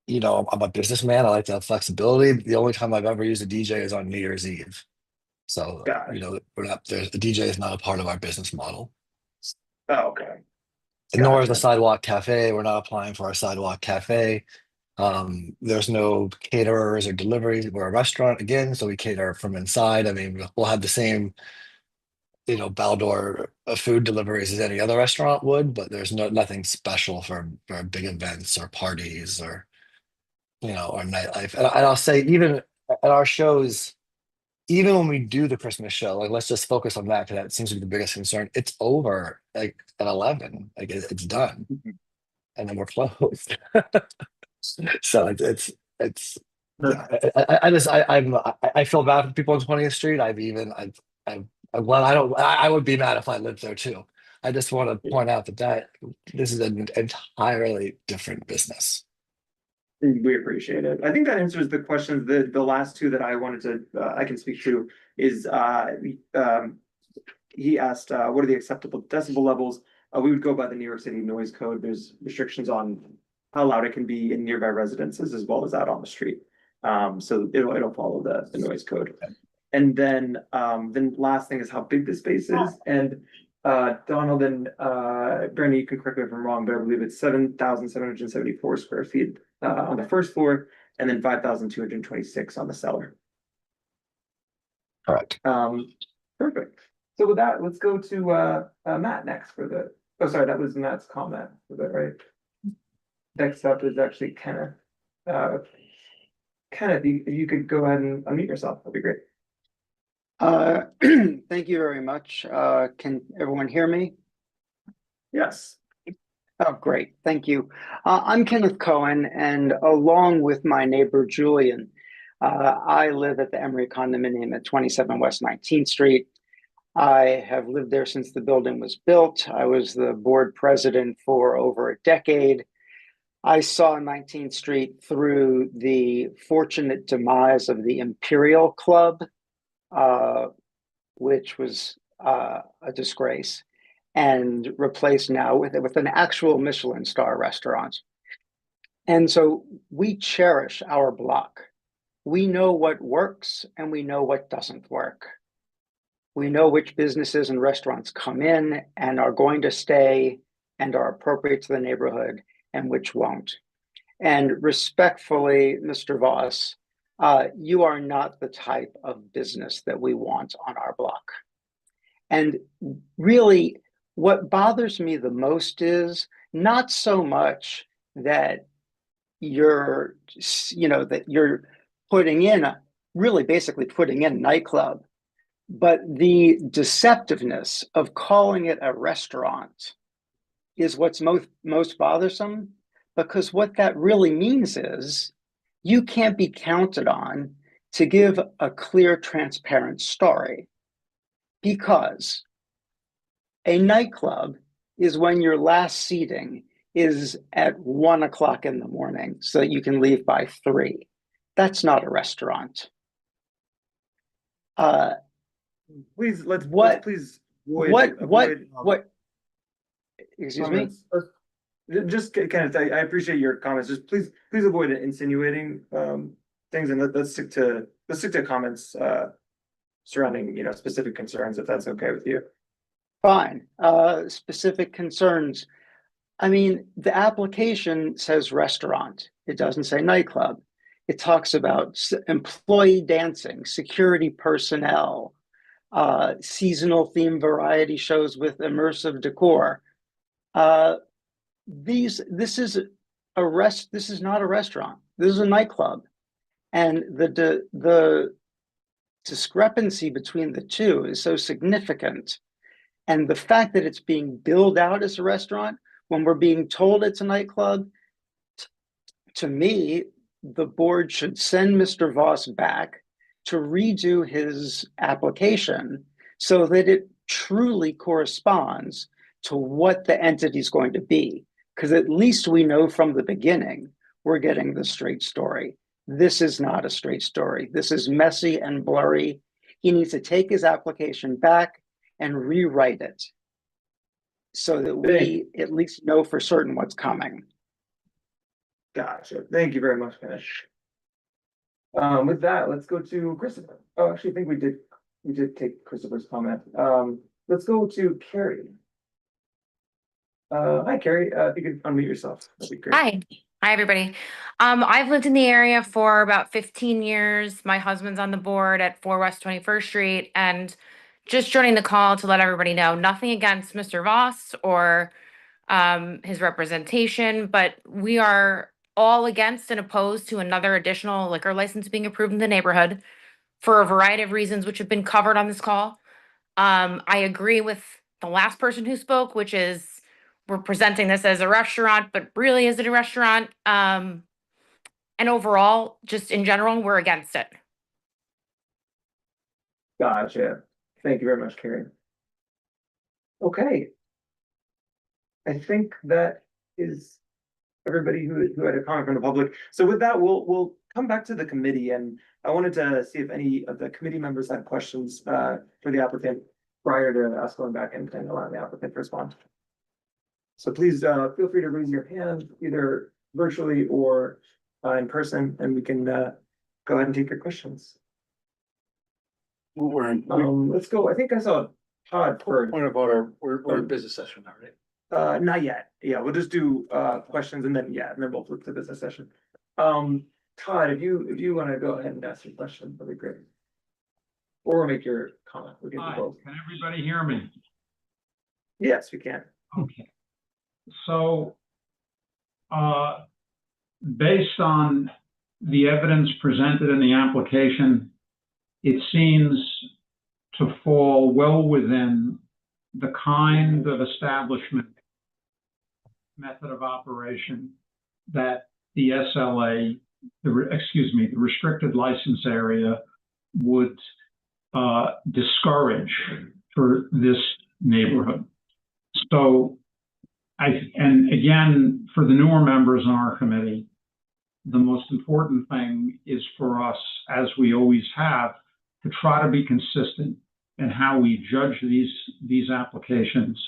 I'm a businessman. I like to have flexibility. The only time I've ever used a DJ is on New Year's Eve. So, Got it. we're not there. The DJ is not a part of our business model. Oh, okay. And nor is the Gotcha. sidewalk cafe. We're not applying for a sidewalk cafe. There's no caterers or deliveries. We're a restaurant again, so we cater from inside. I mean, we'll have the same, Baldor food deliveries as any other restaurant would, but there's nothing special for big events or parties or nightlife. And I'll say even at our shows, even when we do the Christmas show, like let's just focus on that because that seems to be the biggest concern. It's over like at 11, like it's done, and then we're closed. So it's I feel bad for people on 20th Street. Well, I would be mad if I lived there too. I just want to point out that this is an entirely different business. We appreciate it. I think that answers the questions. The last two that I wanted to I can speak to is he asked what are the acceptable decibel levels? We would go by the New York City noise code. There's restrictions on how loud it can be in nearby residences as well as out on the street. So it'll follow the noise code. And then last thing is how big the space is. And Donald and Bernie, you can correct me if I'm wrong, but I believe it's 7,774 square feet on the first floor, and then 5,226 on the cellar. Correct. Perfect. So with that, let's go to Matt next for the. Oh, sorry, that was Matt's comment. Was that right? Next up is actually Kenneth. Kenneth, if you could go ahead and unmute yourself, that'd be great. Thank you very much. Can everyone hear me? Yes. Oh, great. Thank you. I'm Kenneth Cohen, and along with my neighbor Julian, I live at the Emory condominium at 27 West 19th Street. I have lived there since the building was built. I was the board president for over a decade. I saw 19th Street through the fortunate demise of the Imperial Club, which was a disgrace, and replaced now with an actual Michelin star restaurant. And so we cherish our block. We know what works and we know what doesn't work. We know which businesses and restaurants come in and are going to stay and are appropriate to the neighborhood and which won't. And respectfully, Mr. Voss, you are not the type of business that we want on our block. And really, what bothers me the most is not so much that you're putting in, really basically putting in a nightclub, but the deceptiveness of calling it a restaurant is what's most bothersome, because what that really means is you can't be counted on to give a clear, transparent story, because a nightclub is when your last seating is at 1 o'clock in the morning so that you can leave by 3. That's not a restaurant. Please let's please avoid excuse me. Just kind of, I appreciate your comments. Just please avoid insinuating things, and let's stick to comments surrounding specific concerns, if that's okay with you. Fine. Specific concerns. I mean, the application says restaurant. It doesn't say nightclub. It talks about employee dancing, security personnel, seasonal theme variety shows with immersive decor. This is not a restaurant. This is a nightclub. And the discrepancy between the two is so significant. And the fact that it's being billed out as a restaurant when we're being told it's a nightclub, to me, the board should send Mr. Voss back to redo his application so that it truly corresponds to what the entity is going to be. Because at least we know from the beginning, we're getting the straight story. This is not a straight story. This is messy and blurry. He needs to take his application back and rewrite it. so that we at least know for certain what's coming. Gotcha. Thank you very much, Kenneth. With that, let's go to Christopher. Oh, actually, I think we did take Christopher's comment. Let's go to Carrie. Hi, Carrie. If you could unmute yourself, that'd be great. Hi. Hi, everybody. I've lived in the area for about 15 years. My husband's on the board at 4 West 21st Street, and just joining the call to let everybody know, nothing against Mr. Voss or his representation, but we are all against and opposed to another additional liquor license being approved in the neighborhood for a variety of reasons which have been covered on this call. I agree with the last person who spoke, which is we're presenting this as a restaurant, but really is it a restaurant? And overall, just in general, we're against it. Gotcha. Thank you very much, Carrie. Okay. I think that is everybody who had a comment from the public. So with that, we'll come back to the committee, and I wanted to see if any of the committee members had questions for the applicant prior to us going back and allowing the applicant to respond. So please feel free to raise your hand either virtually or in person, and we can go ahead and take your questions. Let's go. I think I saw Todd first. Point of order, we're in business session now, right? Not yet. Yeah, we'll just do questions and then we'll flip to business session. Todd, if you want to go ahead and ask your question, that'd be great. Or make your comment. We can do Hi, both. can everybody hear me? Yes, we can. Okay. So, based on the evidence presented in the application, it seems to fall well within the kind of establishment method of operation that the SLA, the restricted license area would discourage for this neighborhood. So, and again, for the newer members on our committee, the most important thing is for us, as we always have, to try to be consistent in how we judge these applications.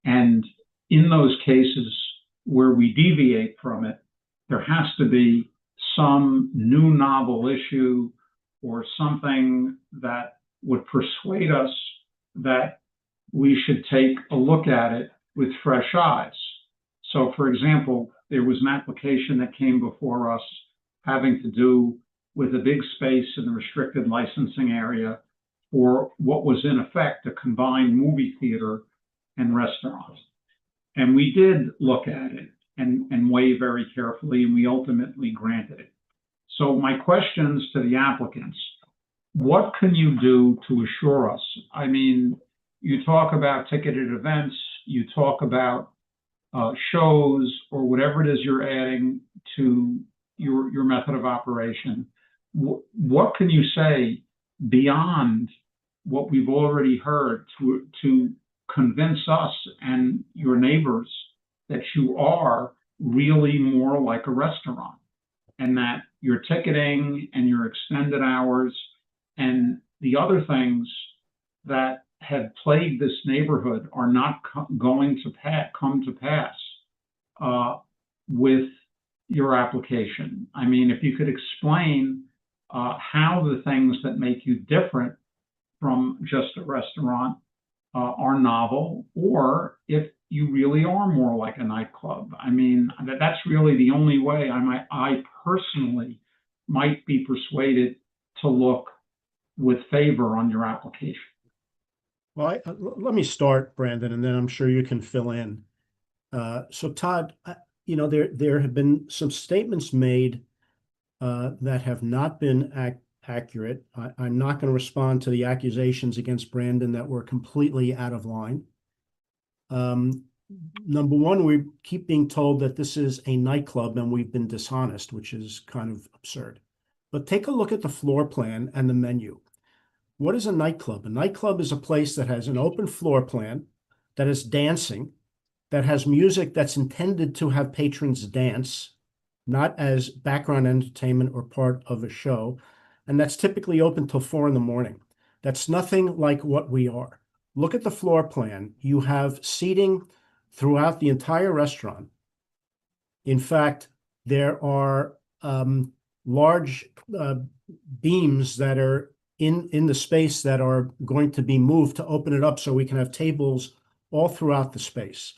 And in those cases where we deviate from it, there has to be some new novel issue or something that would persuade us that we should take a look at it with fresh eyes. So, for example, there was an application that came before us having to do with a big space in the restricted licensing area for what was in effect a combined movie theater and restaurant. And we did look at it and weigh very carefully, and we ultimately granted it. So my questions to the applicants, what can you do to assure us? I mean, you talk about ticketed events, you talk about shows or whatever it is you're adding to your method of operation. What can you say beyond what we've already heard to convince us and your neighbors that you are really more like a restaurant and that your ticketing and your extended hours and the other things that have plagued this neighborhood are not going to come to pass with your application? I mean, if you could explain how the things that make you different from just a restaurant are novel, or if you really are more like a nightclub. I mean, that's really the only way I personally might be persuaded to look with favor on your application. Well, let me start, Brandon, and then I'm sure you can fill in. So Todd, you know, there have been some statements made that have not been accurate. I'm not going to respond to the accusations against Brandon that were completely out of line. Number one, we keep being told that this is a nightclub and we've been dishonest, which is kind of absurd. But take a look at the floor plan and the menu. What is a nightclub? A nightclub is a place that has an open floor plan, that is dancing, that has music that's intended to have patrons dance, not as background entertainment or part of a show, and that's typically open till 4 a.m. That's nothing like what we are. Look at the floor plan. You have seating throughout the entire restaurant. In fact, there are large beams that are in the space that are going to be moved to open it up so we can have tables all throughout the space.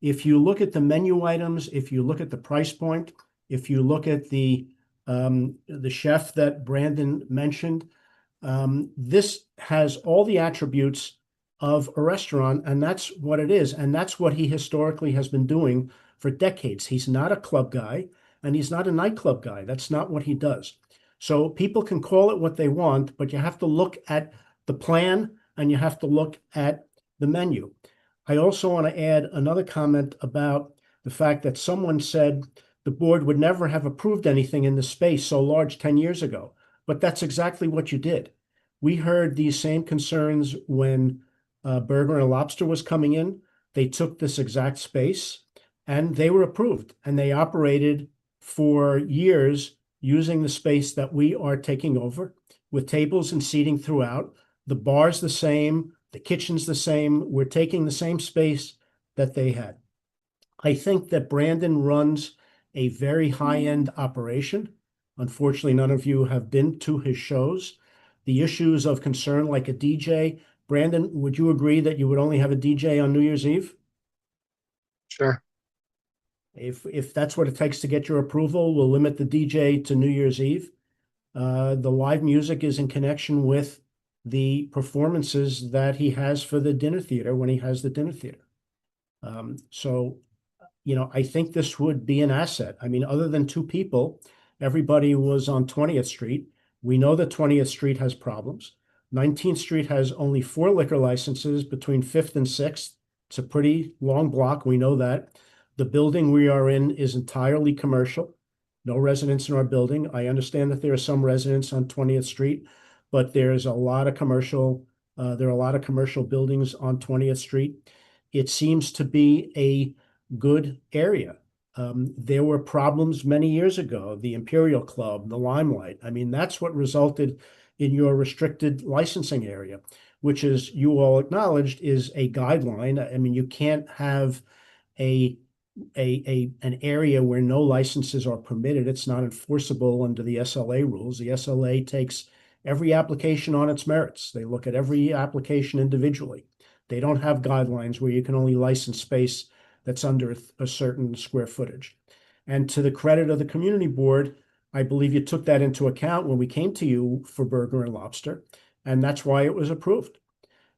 If you look at the menu items, if you look at the price point, if you look at the chef that Brandon mentioned, this has all the attributes of a restaurant, and that's what it is. And that's what he historically has been doing for decades. He's not a club guy, and he's not a nightclub guy. That's not what he does. So people can call it what they want, but you have to look at the plan and you have to look at the menu. I also want to add another comment about the fact that someone said the board would never have approved anything in the space so large 10 years ago. But that's exactly what you did. We heard these same concerns when Burger and Lobster was coming in. They took this exact space and they were approved, and they operated for years using the space that we are taking over with tables and seating throughout. The bar's the same, the kitchen's the same. We're taking the same space that they had. I think that Brandon runs a very high-end operation. Unfortunately, none of you have been to his shows. The issues of concern like a DJ, Brandon, would you agree that you would only have a DJ on New Year's Eve? Sure. If that's what it takes to get your approval, we'll limit the DJ to New Year's Eve. The live music is in connection with the performances that he has for the dinner theater when he has the dinner theater. So, you know, I think this would be an asset. I mean, other than two people, everybody was on 20th Street. We know that 20th Street has problems. 19th Street has only 4 liquor licenses between 5th and 6th. It's a pretty long block. We know that. The building we are in is entirely commercial. No residents in our building. I understand that there are some residents on 20th Street, but there's a lot of commercial. There are a lot of commercial buildings on 20th Street. It seems to be a good area. There were problems many years ago, the Imperial Club, the Limelight. I mean, that's what resulted in your restricted licensing area, which is, you all acknowledged, is a guideline. I mean, you can't have an area where no licenses are permitted. It's not enforceable under the SLA rules. The SLA takes every application on its merits. They look at every application individually. They don't have guidelines where you can only license space that's under a certain square footage. And to the credit of the community board, I believe you took that into account when we came to you for Burger and Lobster, and that's why it was approved.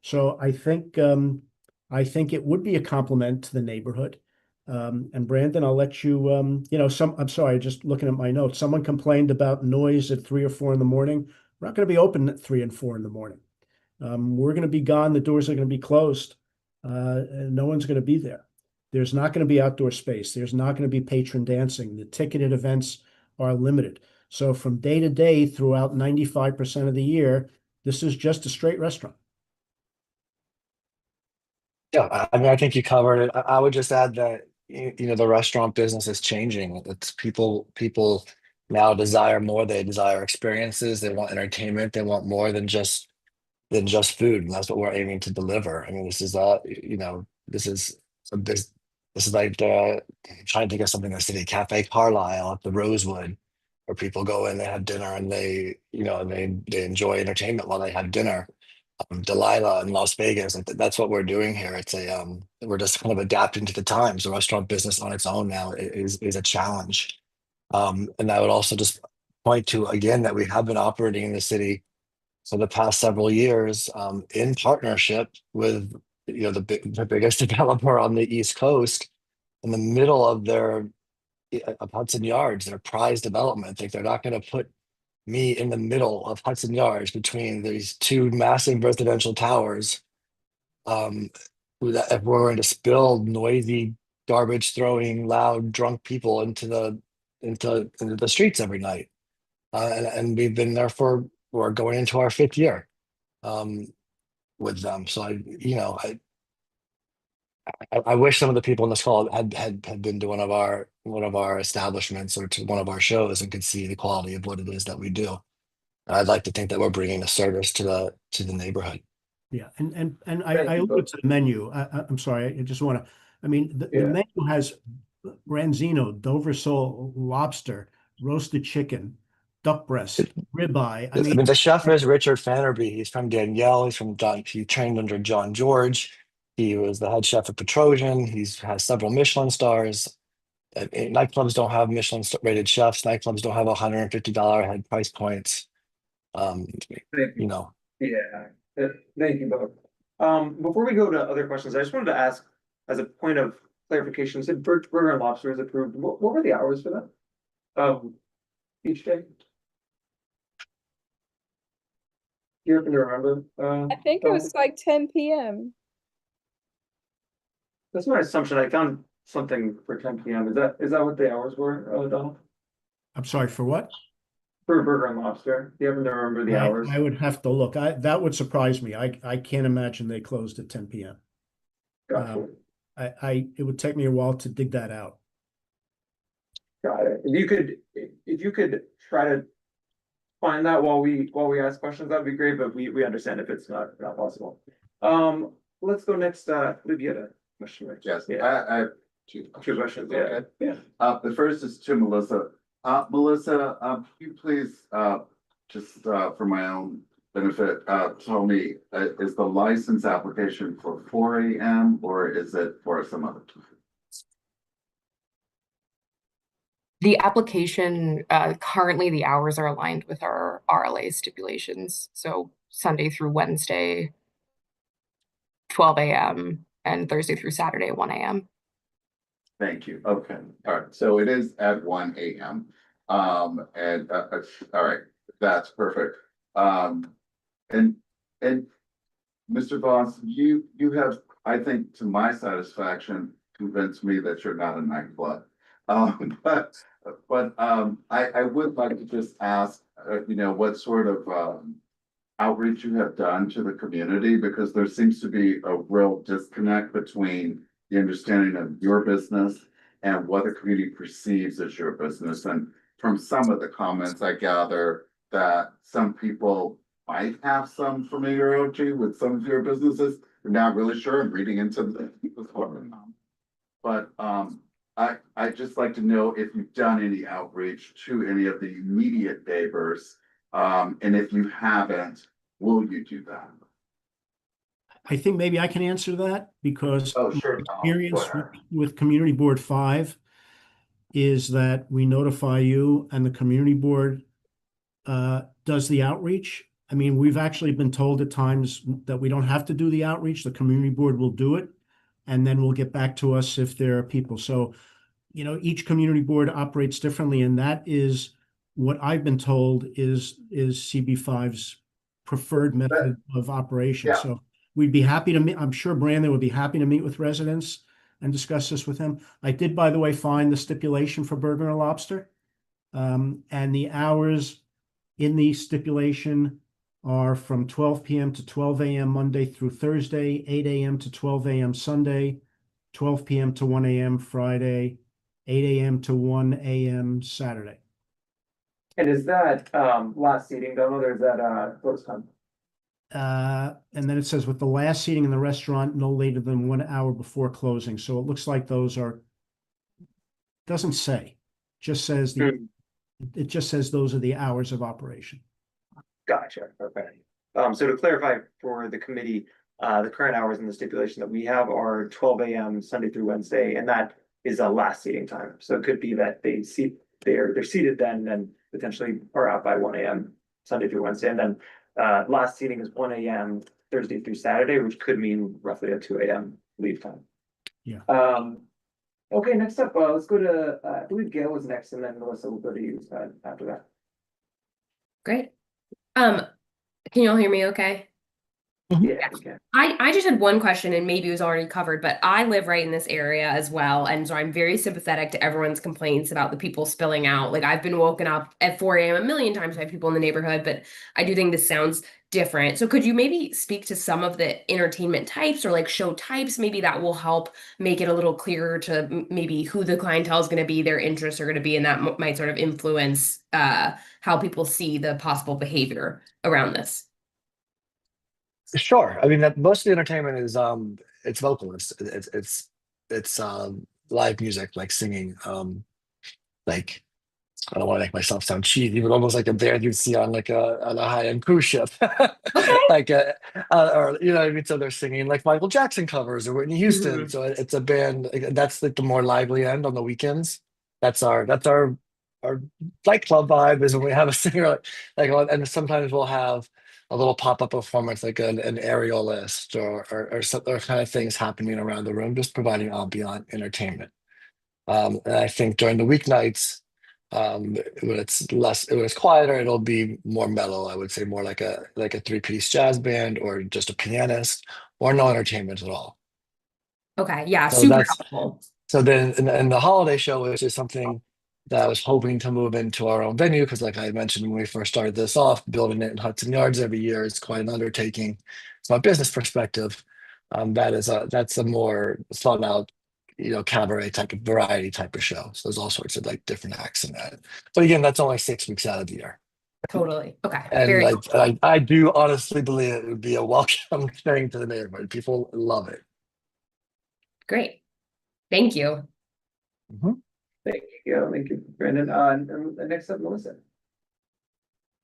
So I think it would be a compliment to the neighborhood. And Brandon, I'll let you, I'm sorry, just looking at my notes. Someone complained about noise at 3 or 4 in the morning. We're not going to be open at 3 and 4 in the morning. We're going to be gone. The doors are going to be closed. And no one's going to be there. There's not going to be outdoor space. There's not going to be patron dancing. The ticketed events are limited. So from day to day throughout 95% of the year, this is just a straight restaurant. Yeah, I mean, I think you covered it. I would just add that, the restaurant business is changing. It's people now desire more. They desire experiences. They want entertainment. They want more than just food, and that's what we're aiming to deliver. I mean, this is this is a this this is like I'm trying to think of something in the city, Cafe Carlisle at the Rosewood, where people go in, they have dinner, and they enjoy entertainment while they have dinner. Delilah in Las Vegas, and that's what we're doing here. It's we're just kind of adapting to the times. The restaurant business on its own now is a challenge. And I would also just point to again that we have been operating in the city for the past several years in partnership with the biggest developer on the East Coast in the middle of their of Hudson Yards, their prize development. Like they're not going to put me in the middle of Hudson Yards between these two massive residential towers. If we're going to spill noisy, garbage throwing, loud, drunk people into the streets every night, and we've been there we're going into our 5th year with them. So I wish some of the people in this call had been to one of our establishments or to one of our shows and could see the quality of what it is that we do. I'd like to think that we're bringing a service to the neighborhood. Yeah, and I looked at the menu. I'm sorry, I just want to I mean, the menu has branzino, Dover sole, lobster, roasted chicken, duck breast, ribeye. I I mean, mean, the chef is Richard Fannerby. He's from Danielle. He's from John. He trained under John George. He was the head chef at Petrosian. He's has several Michelin stars. Nightclubs don't have Michelin rated chefs. Nightclubs don't have $150 head price points. Um, you know, Yeah, thank you both. Before we go to other questions, I just wanted to ask, as a point of clarification, said Burger and Lobster is approved. What were the hours for that? Each day? Do you happen to remember? I think it was like 10 p.m. That's my assumption. I found something for 10 p.m. Is that what the hours were, Donald? I'm sorry, for what? For Burger and Lobster. Do you happen to remember the hours? I would have to look. That would surprise me. I can't imagine they closed at 10 p.m. Gotcha. It would take me a while to dig that out. Got it. If you could try to find that while we ask questions, that'd be great, but we understand if it's not possible. Let's go next, Libby had a question, right? Yes, Yeah. I have two questions. Yeah. Yeah. The first is to Melissa. Melissa, could you please, just for my own benefit, tell me, is the license application for 4 a.m. or is it for some other time? The application, currently the hours are aligned with our RLA stipulations. So Sunday through Wednesday, 12 a.m. and Thursday through Saturday, 1 a.m. Thank you. Okay, all right. So it is at 1 a.m. All right, that's perfect. And Mr. Voss, you have, I think, to my satisfaction, convinced me that you're not a nightclub. But I would like to just ask, what sort of outreach you have done to the community, because there seems to be a real disconnect between the understanding of your business and what the community perceives as your business. And from some of the comments, I gather that some people might have some familiarity with some of your businesses. I'm not really sure. I'm reading into the but I'd just like to know if you've done any outreach to any of the immediate neighbors. And if you haven't, will you do that? I think maybe I can answer that because Oh, sure. experience with Community Board 5 is that we notify you and the community board does the outreach. I mean, we've actually been told at times that we don't have to do the outreach. The community board will do it, and then will get back to us if there are people. So, each community board operates differently, and that is what I've been told is CB5's preferred method of operation. Yeah. So we'd be happy to meet. I'm sure Brandon would be happy to meet with residents and discuss this with him. I did, by the way, find the stipulation for Burger and Lobster, and the hours in the stipulation are from 12 p.m. to 12 a.m. Monday through Thursday, 8 a.m. to 12 a.m. Sunday, 12 p.m. to 1 a.m. Friday, 8 a.m. to 1 a.m. Saturday. And is that last seating, Donald, or is that close time? And then it says with the last seating in the restaurant no later than 1 hour before closing. So it looks like those are, doesn't say, just says it just says those are the hours of operation. Gotcha. Okay. So to clarify for the committee, the current hours in the stipulation that we have are 12 a.m. Sunday through Wednesday, and that is a last seating time. So it could be that they're seated then and potentially are out by 1 a.m. Sunday through Wednesday, and then last seating is 1 a.m. Thursday through Saturday, which could mean roughly a 2 a.m. leave time. Yeah. Okay, next up, let's go to I believe Gail was next, and then Melissa will go to you after that. Great. Can you all hear me okay? Yeah, we can. I just had one question, and maybe it was already covered, but I live right in this area as well. And so I'm very sympathetic to everyone's complaints about the people spilling out. Like, I've been woken up at 4 a.m. a million times by people in the neighborhood, but I do think this sounds different. So could you maybe speak to some of the entertainment types or like show types? Maybe that will help make it a little clearer to maybe who the clientele is going to be, their interests are going to be, and that might sort of influence how people see the possible behavior around this. Sure. I mean, that most of the entertainment is it's vocalists. It's it's live music, like singing, like I don't want to make myself sound cheesy, but almost like a band you'd see on like a high-end cruise ship, Okay. like or you know what I mean. So they're singing like Michael Jackson covers or Whitney Houston. Mhm. So it's a band that's like the more lively end on the weekends. Our nightclub vibe is when we have a singer and sometimes we'll have a little pop-up performance like an aerialist or some other kind of things happening around the room, just providing ambient entertainment. And I think during the weeknights, when it's quieter, it'll be more mellow. I would say more like a three-piece jazz band or just a pianist or no entertainment at all. Okay, yeah, So super that's helpful. so then in the holiday show, which is something that I was hoping to move into our own venue, because like I mentioned when we first started this off, building it in Hudson Yards every year is quite an undertaking. From a business perspective, that's a more thought out, cabaret type of variety type of show. So there's all sorts of like different acts in that. But again, that's only 6 weeks out of the year. Totally. Okay, And very like helpful. I do honestly believe it would be a welcome thing to the neighborhood. People love it. Great. Thank you. Mhm. Thank you, Brandon. And next up, Melissa.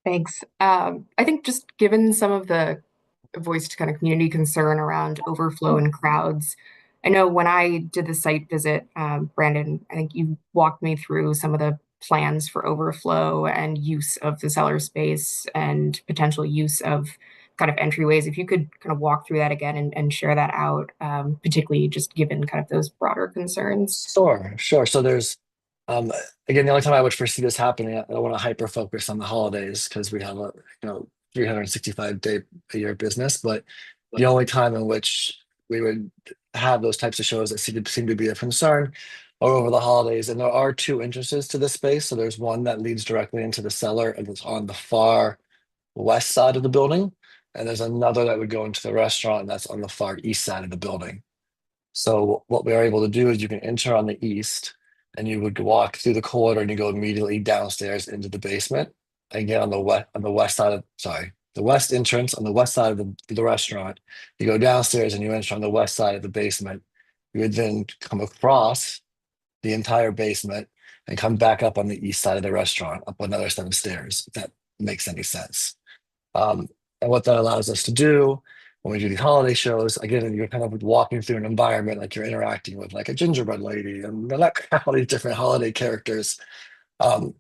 Thanks. I think just given some of the voiced kind of community concern around overflow and crowds, I know when I did the site visit, Brandon, I think you walked me through some of the plans for overflow and use of the cellar space and potential use of kind of entryways. If you could kind of walk through that again and share that out, particularly just given kind of those broader concerns. Sure. So there's, um, again, the only time I would foresee this happening, I want to hyper focus on the holidays because we have a 365-day a year business. But the only time in which we would have those types of shows that seem to be a concern are over the holidays. And there are two entrances to this space. So there's one that leads directly into the cellar and it's on the far west side of the building. And there's another that would go into the restaurant and that's on the far east side of the building. So what we are able to do is you can enter on the east and you would walk through the corridor and you go immediately downstairs into the basement. Again, on the west side of, sorry, the west entrance on the west side of the restaurant. You go downstairs and you enter on the west side of the basement. You would then come across the entire basement and come back up on the east side of the restaurant, up another set of stairs, if that makes any sense. And what that allows us to do when we do these holiday shows, again, you're kind of walking through an environment like you're interacting with like a gingerbread lady and like all these different holiday characters. Um,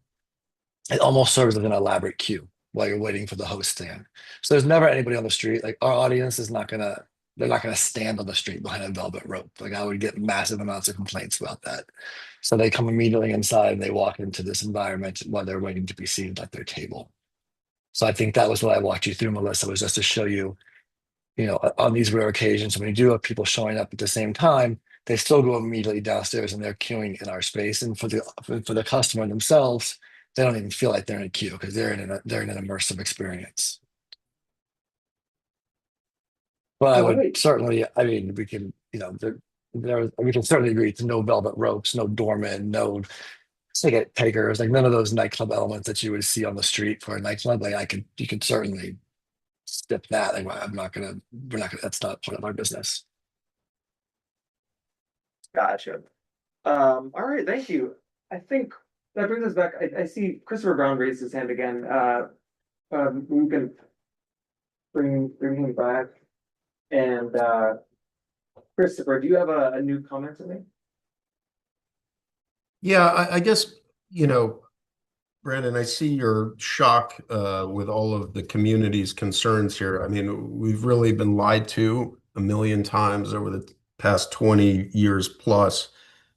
it almost serves as an elaborate queue while you're waiting for the host stand. So there's never anybody on the street. Like our audience is not gonna, they're not gonna stand on the street behind a velvet rope. Like I would get massive amounts of complaints about that. So they come immediately inside and they walk into this environment while they're waiting to be seated at their table. So I think that was what I walked you through, Melissa, was just to show you, on these rare occasions when you do have people showing up at the same time, they still go immediately downstairs and they're queuing in our space. And for the customer themselves, they don't even feel like they're in a queue because they're in an immersive experience. But I All would right. certainly, I mean, we can, we can certainly agree to no velvet ropes, no doorman, no ticket takers, like none of those nightclub elements that you would see on the street for a nightclub. Like you could certainly skip that. Like we're not gonna, that's not part of our business. Gotcha. All right, thank you. I think that brings us back. I see Christopher Brown raised his hand again. We can bring him back. And Christopher, do you have a new comment to make? Yeah, I guess, Brandon, I see your shock with all of the community's concerns here. I mean, we've really been lied to a million times over the past 20 years plus,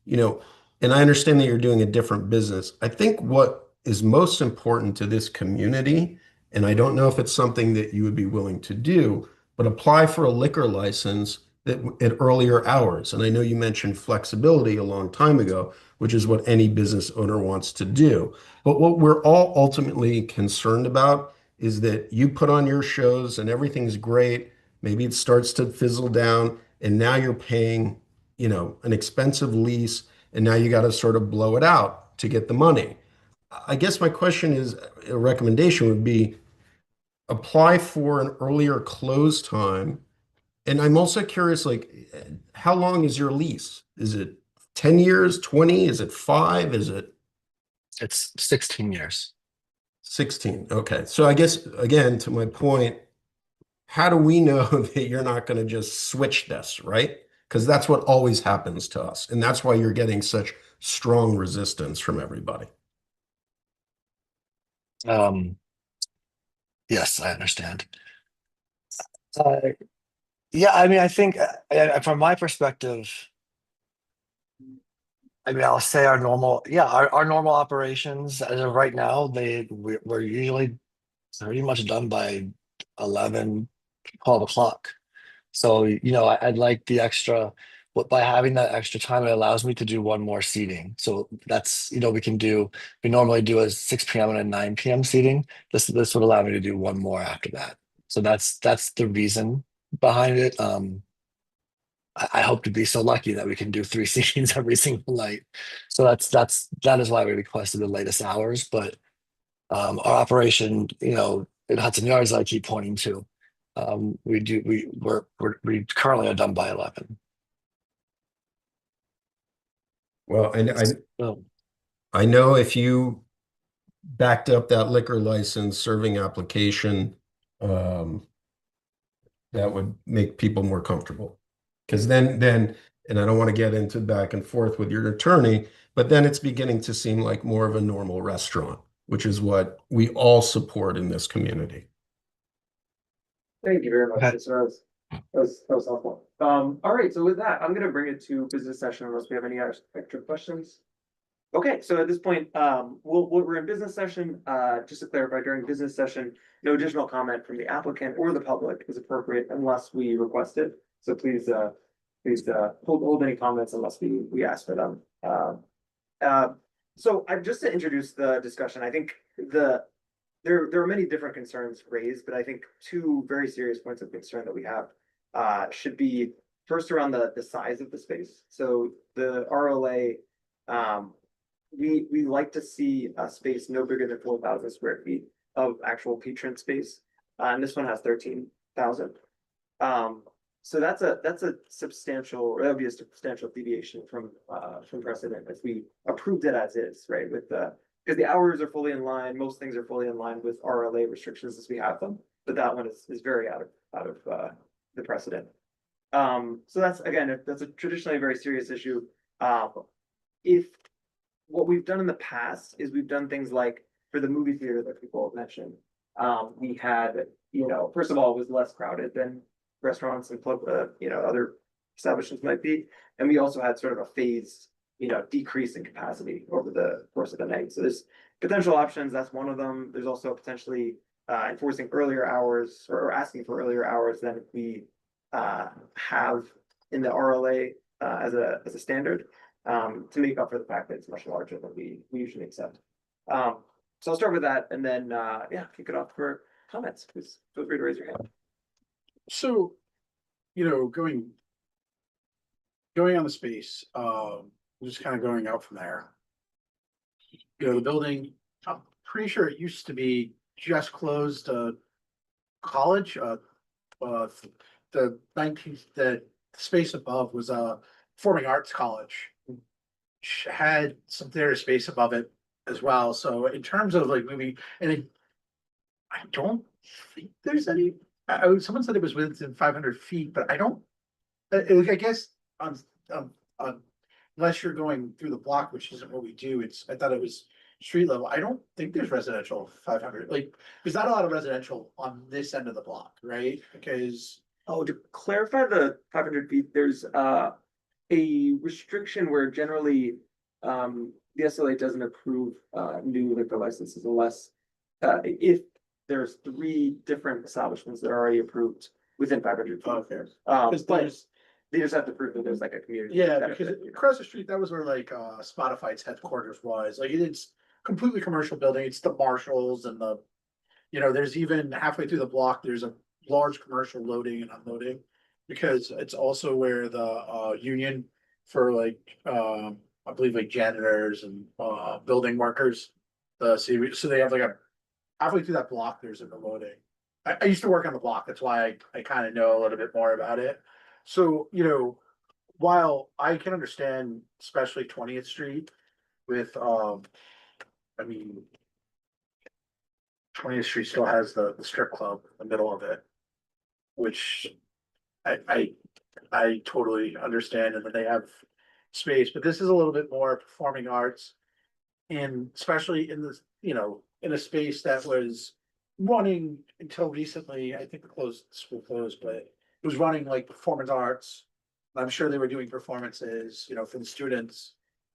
you know, and I understand that you're doing a different business. I think what is most important to this community, and I don't know if it's something that you would be willing to do, but apply for a liquor license at earlier hours. And I know you mentioned flexibility a long time ago, which is what any business owner wants to do. But what we're all ultimately concerned about is that you put on your shows and everything's great. Maybe it starts to fizzle down, and now you're paying, an expensive lease, and now you got to sort of blow it out to get the money. I guess my question is, a recommendation would be apply for an earlier close time And I'm also curious, like, how long is your lease? Is it 10 years, 20? Is it 5? Is it It's 16 years. 16? Okay. So I guess, again, to my point, how do we know that you're not going to just switch this, right? Because that's what always happens to us. And that's why you're getting such strong resistance from everybody. Um, yes, I understand. Uh, yeah, I mean, I think from my perspective, I mean, I'll say our normal operations as of right now, we're usually pretty much done by 11, 12 o'clock. So, I'd like the extra, but by having that extra time, it allows me to do one more seating. So that's, we normally do a 6 p.m. and a 9 p.m. seating. This would allow me to do one more after that. So that's the reason behind it. I hope to be so lucky that we can do three seatings every single night. So that is why we requested the latest hours. But our operation, in Hudson Yards, I keep pointing to, we currently are done by 11. Well, and So, I know if you backed up that liquor license serving application, that would make people more comfortable. Because then, and I don't want to get into back and forth with your attorney, but then it's beginning to seem like more of a normal restaurant, which is what we all support in this community. Thank you very much. okay. That was helpful. All right, so with that, I'm gonna bring it to business session unless we have any extra questions. Okay, so at this point, we're in business session. Just to clarify, during business session, no additional comment from the applicant or the public is appropriate unless we request it. So please hold any comments unless we ask for them. So just to introduce the discussion, I think there are many different concerns raised, but I think two very serious points of concern that we have should be first around the size of the space. So the RLA, we like to see a space no bigger than 4,000 square feet of actual patron space, and this one has 13,000. So that's a substantial, or that would be a substantial deviation from precedent if we approved it as is, right? Because the hours are fully in line, most things are fully in line with RLA restrictions as we have them, but that one is very out of the precedent. So that's a traditionally a very serious issue. If what we've done in the past is we've done things like for the movie theater that people have mentioned, we had, first of all, it was less crowded than restaurants and other establishments might be, and we also had sort of a phased decrease in capacity over the course of the night. So there's potential options. That's one of them. There's also potentially enforcing earlier hours or asking for earlier hours than we have in the RLA as a standard to make up for the fact that it's much larger than we usually accept. So I'll start with that and then kick it off for comments. Please feel free to raise your hand. So, going on the space, just kind of going out from there. The building, I'm pretty sure it used to be just closed college. The space above was a performing arts college, which had some theater space above it as well. So in terms of like moving, I don't think there's any. Someone said it was within 500 feet, but I don't. I guess on unless you're going through the block, which isn't what we do. I thought it was street level. I don't think there's residential 500. Like, there's not a lot of residential on this end of the block, right? Because to clarify the 500 feet, there's a restriction where generally the SLA doesn't approve new liquor licenses unless if there's 3 different establishments that are already approved within 500 feet. Okay. But they just have to prove that there's like a community. Yeah, because across the street, that was where like Spotify's headquarters was. Like it's completely commercial building. It's the Marshalls and there's even halfway through the block, there's a large commercial loading and unloading because it's also where the union for I believe like janitors and building workers. So they have like halfway through that block, there's a loading. I used to work on the block. That's why I kind of know a little bit more about it. So, while I can understand, especially 20th Street with, I mean, 20th Street still has the strip club in the middle of it, which I, I, I totally understand, and then they have space, but this is a little bit more performing arts. And especially in this, in a space that was running until recently, I think the school closed, but it was running like performance arts. I'm sure they were doing performances, for the students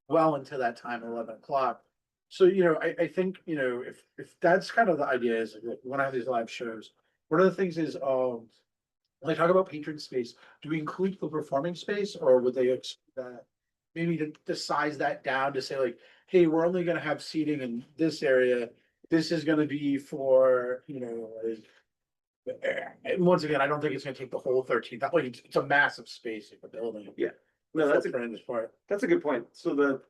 well into that time, 11 o'clock. So, I think, if that's kind of the idea is like, we want to have these live shows. One of the things is, when they talk about patron space, do we include the performing space or would they exclude that? Maybe to size that down to say like, hey, we're only gonna have seating in this area. This is gonna be for, like, and once again, I don't think it's gonna take the whole 13. That way, it's a massive space in the building. Yeah. No, that's a Footprint is part. That's a good point. So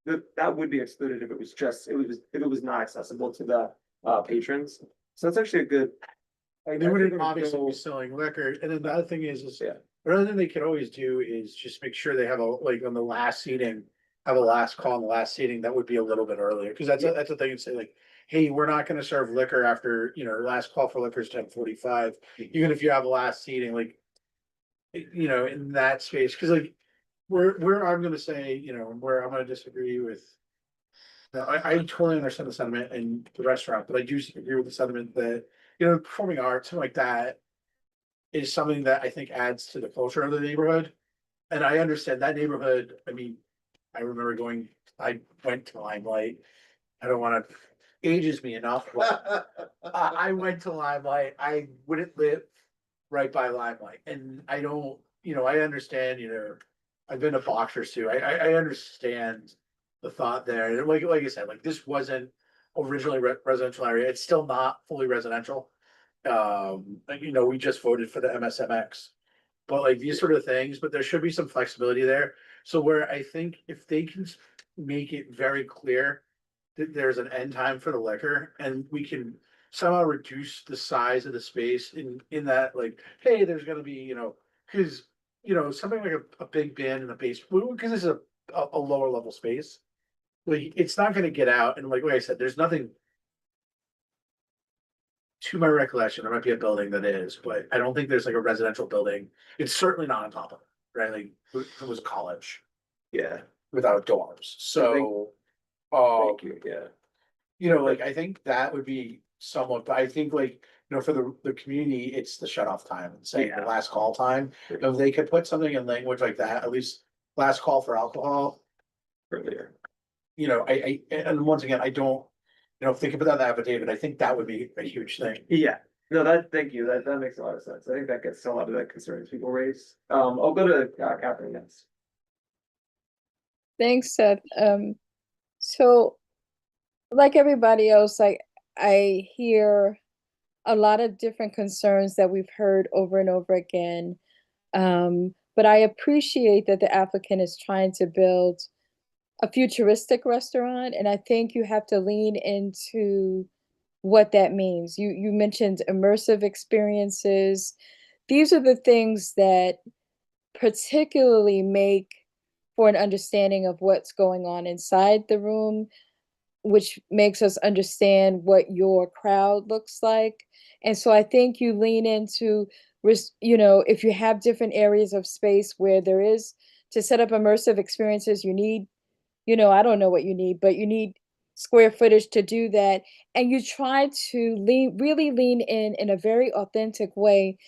that would be excluded if it was not accessible to the patrons. So that's actually a good. They wouldn't obviously be selling liquor, and then the other thing is, another thing they could always do is just make sure they have like on the last seating, have a last call on the last seating, that would be a little bit earlier, because that's a thing to say like, hey, we're not gonna serve liquor after, last call for liquor is 10:45, even if you have a last seating, like, in that space, because like, where I'm gonna say, where I'm gonna disagree with. No, I totally understand the sentiment in the restaurant, but I do agree with the sentiment that, performing arts, something like that is something that I think adds to the culture of the neighborhood. And I understand that neighborhood, I mean, I remember I went to Limelight. I don't wanna, ages me enough, but I went to Limelight. I wouldn't live right by Limelight. And I don't, I understand, I've been to boxers too. I understand the thought there. And like I said, like this wasn't originally residential area. It's still not fully residential. We just voted for the MSMX, but like these sort of things, but there should be some flexibility there. So where I think if they can make it very clear that there's an end time for the liquor and we can somehow reduce the size of the space in that, like, hey, there's gonna be, because, something like a big bin in the basement, because this is a lower level space. Like, it's not gonna get out, and like I said, there's nothing. To my recollection, there might be a building that is, but I don't think there's like a residential building. It's certainly not on top of it, right? Like, it was college. Yeah. Without dorms, so. Thank you, yeah. Like, I think that would be somewhat, but I think like, for the community, it's the shut off time and saying the last call time. If they could put something in language like that, at least last call for alcohol. Earlier. And once again, I don't, think about that affidavit, I think that would be a huge thing. Yeah, no, thank you, that makes a lot of sense. I think that gets to a lot of the concerns people raise. I'll go to Catherine next. Thanks, Seth. So like everybody else, I hear a lot of different concerns that we've heard over and over again. But I appreciate that the applicant is trying to build a futuristic restaurant, and I think you have to lean into what that means. You mentioned immersive experiences. These are the things that particularly make for an understanding of what's going on inside the room, which makes us understand what your crowd looks like. And so I think you lean into, if you have different areas of space where there is to set up immersive experiences, you need, I don't know what you need, but you need square footage to do that. And you try to really lean in a very authentic way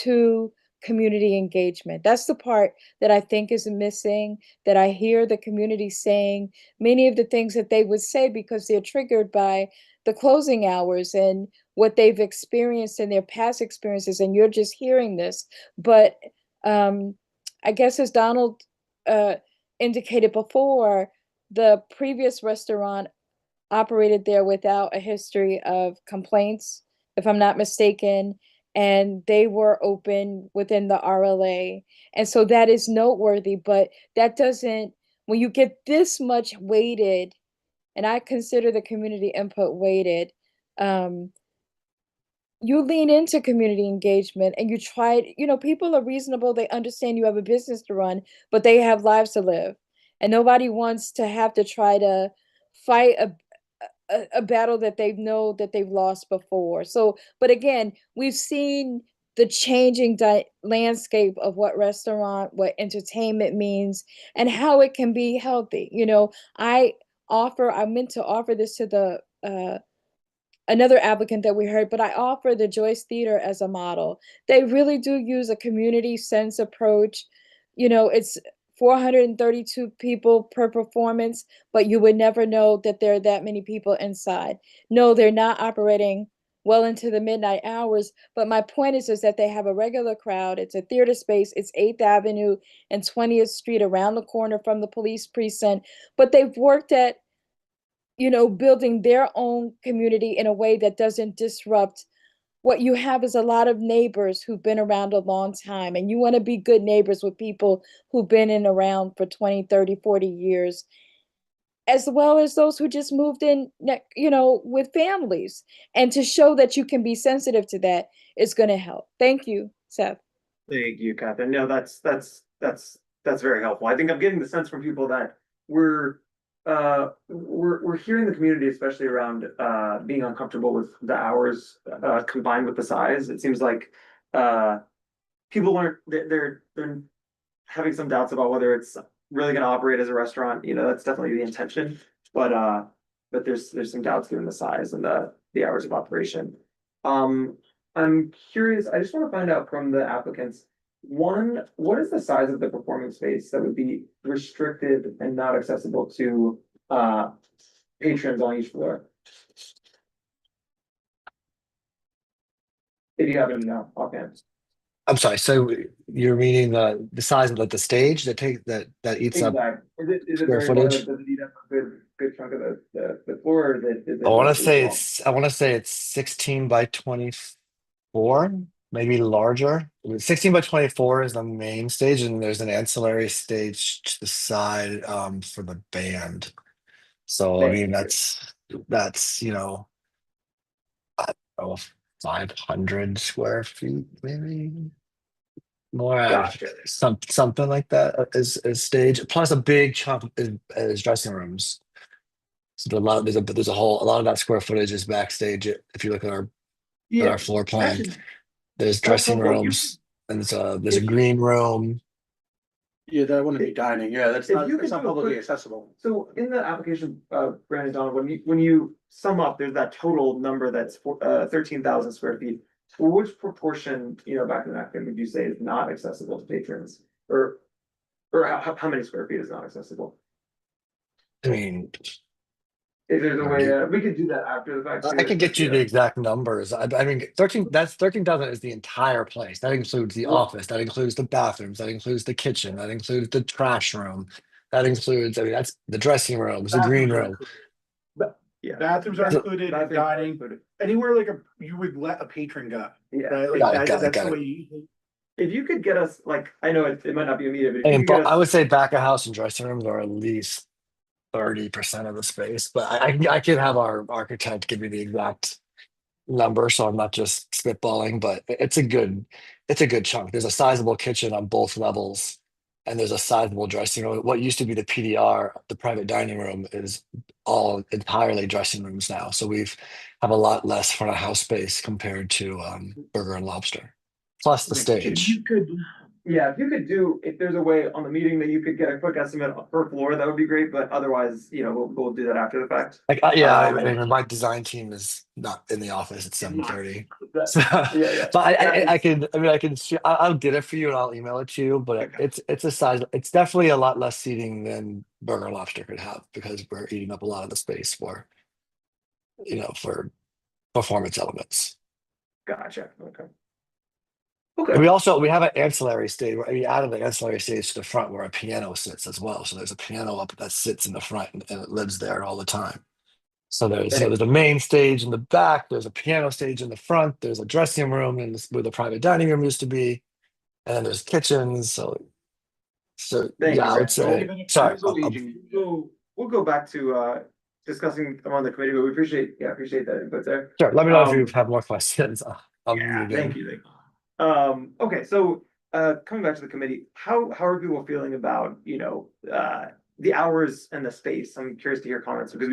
to community engagement. That's the part that I think is missing, that I hear the community saying many of the things that they would say because they're triggered by the closing hours and what they've experienced in their past experiences. And you're just hearing this. But I guess as Donald indicated before, the previous restaurant operated there without a history of complaints, if I'm not mistaken, and they were open within the RLA. And so that is noteworthy, but that doesn't, when you get this much weighted, and I consider the community input weighted, you lean into community engagement and you try, people are reasonable, they understand you have a business to run, but they have lives to live. And nobody wants to have to try to fight a battle that they know that they've lost before. So, but again, we've seen the changing landscape of what restaurant, what entertainment means, and how it can be healthy. I meant to offer this to the another applicant that we heard, but I offer the Joyce Theater as a model. They really do use a community sense approach. It's 432 people per performance, but you would never know that there are that many people inside. No, they're not operating well into the midnight hours, but my point is that they have a regular crowd. It's a theater space. It's 8th Avenue and 20th Street, around the corner from the police precinct, but they've worked at building their own community in a way that doesn't disrupt. What you have is a lot of neighbors who've been around a long time, and you want to be good neighbors with people who've been in around for 20, 30, 40 years, as well as those who just moved in, with families. And to show that you can be sensitive to that is going to help. Thank you, Seth. Thank you, Catherine. No, that's very helpful. I think I'm getting the sense from people that we're hearing the community, especially around being uncomfortable with the hours combined with the size. It seems like people aren't they're having some doubts about whether it's really going to operate as a restaurant. That's definitely the intention, but there's some doubts given the size and the hours of operation. I'm curious. I just want to find out from the applicants. One, what is the size of the performing space that would be restricted and not accessible to patrons on each floor? If you happen to know offhand. I'm sorry. So you're meaning the size of the stage that eats up Exactly. Is it square very large? footage? Does it eat up a good chunk of the floor, or is it I want to relatively say small? I want to say it's 16 by 24, maybe larger. 16 by 24 is the main stage, and there's an ancillary stage to the side for the band. So I Thank mean you. that's I don't know, 500 square feet, maybe more. Gotcha. Something like that is stage, plus a big chunk is dressing rooms. So a lot of that square footage is backstage. If you look at Yeah, our floor plan, actually, there's that's dressing helpful. rooms and there's a If green room. Yeah, that wouldn't be dining. Yeah, If you could that's not do a publicly quick- accessible. So in the application, Brandon Donald, when you sum up, there's that total number that's 13,000 square feet. Well, which proportion, back in that would you say is not accessible to patrons, or how many square feet is not accessible? I mean, If there's a way, we could do that after the fact. I can get you the exact numbers. I mean, 13,000 is the entire place. That includes the office, that includes the bathrooms, that includes the kitchen, that includes the trash room, that includes, I mean, that's the dressing rooms, the green Bathrooms are room. included. Yeah. Bathrooms are included, Bathrooms are dining, included. anywhere you would let a patron go. Yeah. Right? Like Got it, got it, that's got the it. way you. If you could get us, I know it might not be immediate, but if you And could get I us, would say back of house and dressing rooms are at least 30% of the space, but I could have our architect give me the exact number, so I'm not just spitballing, but it's a good chunk. There's a sizable kitchen on both levels, and there's a sizable dressing room. What used to be the PDR, the private dining room, is all entirely dressing rooms now. So we've have a lot less front of house space compared to Burger and Lobster, plus the if stage. you could, if there's a way on the meeting that you could get a quick estimate per floor, that would be great. But otherwise, we'll do that after the fact. I mean, my design team is not in the office at 7:30. So, Yeah. but I'll get it for you and I'll email it to you. But it's a size. It's definitely a lot less seating than Burger and Lobster could have because we're eating up a lot of the space for performance elements. Gotcha. Okay. We have an ancillary stage. We added the ancillary stage to the front where a piano sits as well. So there's a piano up that sits in the front and it lives there all the time. So there's a main stage in the back. There's a piano stage in the front. There's a dressing room where the private dining room used to be, and then there's kitchens. So Thank yeah, you, I would Brandon. say. Sorry, We'll go back to discussing among the committee, but we appreciate that input there. sure. Let me know if you have more questions. Yeah, thank you. Okay, so coming back to the committee, how are people feeling about, the hours and the space? I'm curious to hear comments because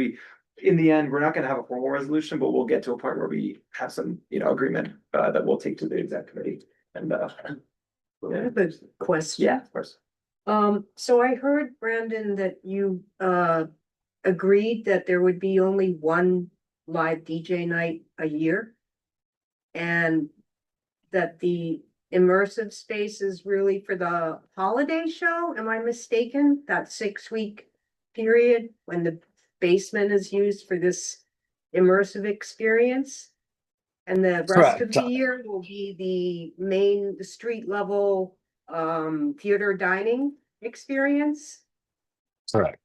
in the end, we're not going to have a formal resolution, but we'll get to a point where we have some, agreement that we'll take to the exec committee. And I have a question. yeah, of course. So I heard, Brandon, that you agreed that there would be only one live DJ night a year. And that the immersive space is really for the holiday show. Am I mistaken? That 6-week period when the basement is used for this immersive experience? And the rest of Correct. the year will be the street level theater dining experience? Correct.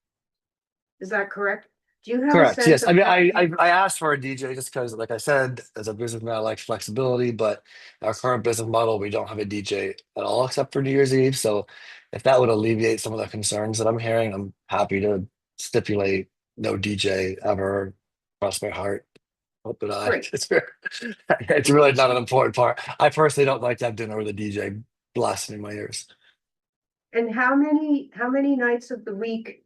Is that correct? Do you have a Correct. sense Yes. of I mean, how I asked for a DJ just because, like I said, as a businessman, I like flexibility. But our current business model, we don't have a DJ at all except for New Year's Eve. So, if that would alleviate some of the concerns that I'm hearing, I'm happy to stipulate no DJ ever. Cross my heart. Hope that Great. it's really not an important part. I personally don't like to have dinner with a DJ blasting in my ears. And how many nights of the week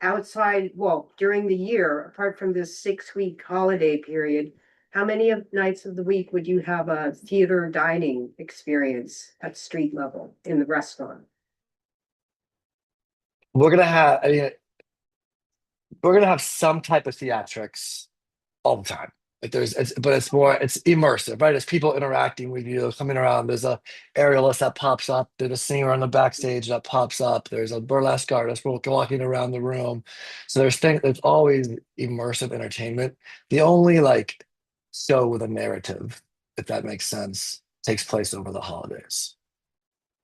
outside, well, during the year, apart from this 6-week holiday period, how many nights of the week would you have a theater dining experience at street level in the restaurant? We're gonna have. I mean, we're gonna have some type of theatrics all the time. Like but it's immersive, right? It's people interacting with you, coming around. There's a aerialist that pops up. There's a singer on the backstage that pops up. There's a burlesque artist walking around the room. So there's always immersive entertainment. The only like show with a narrative, if that makes sense, takes place over the holidays.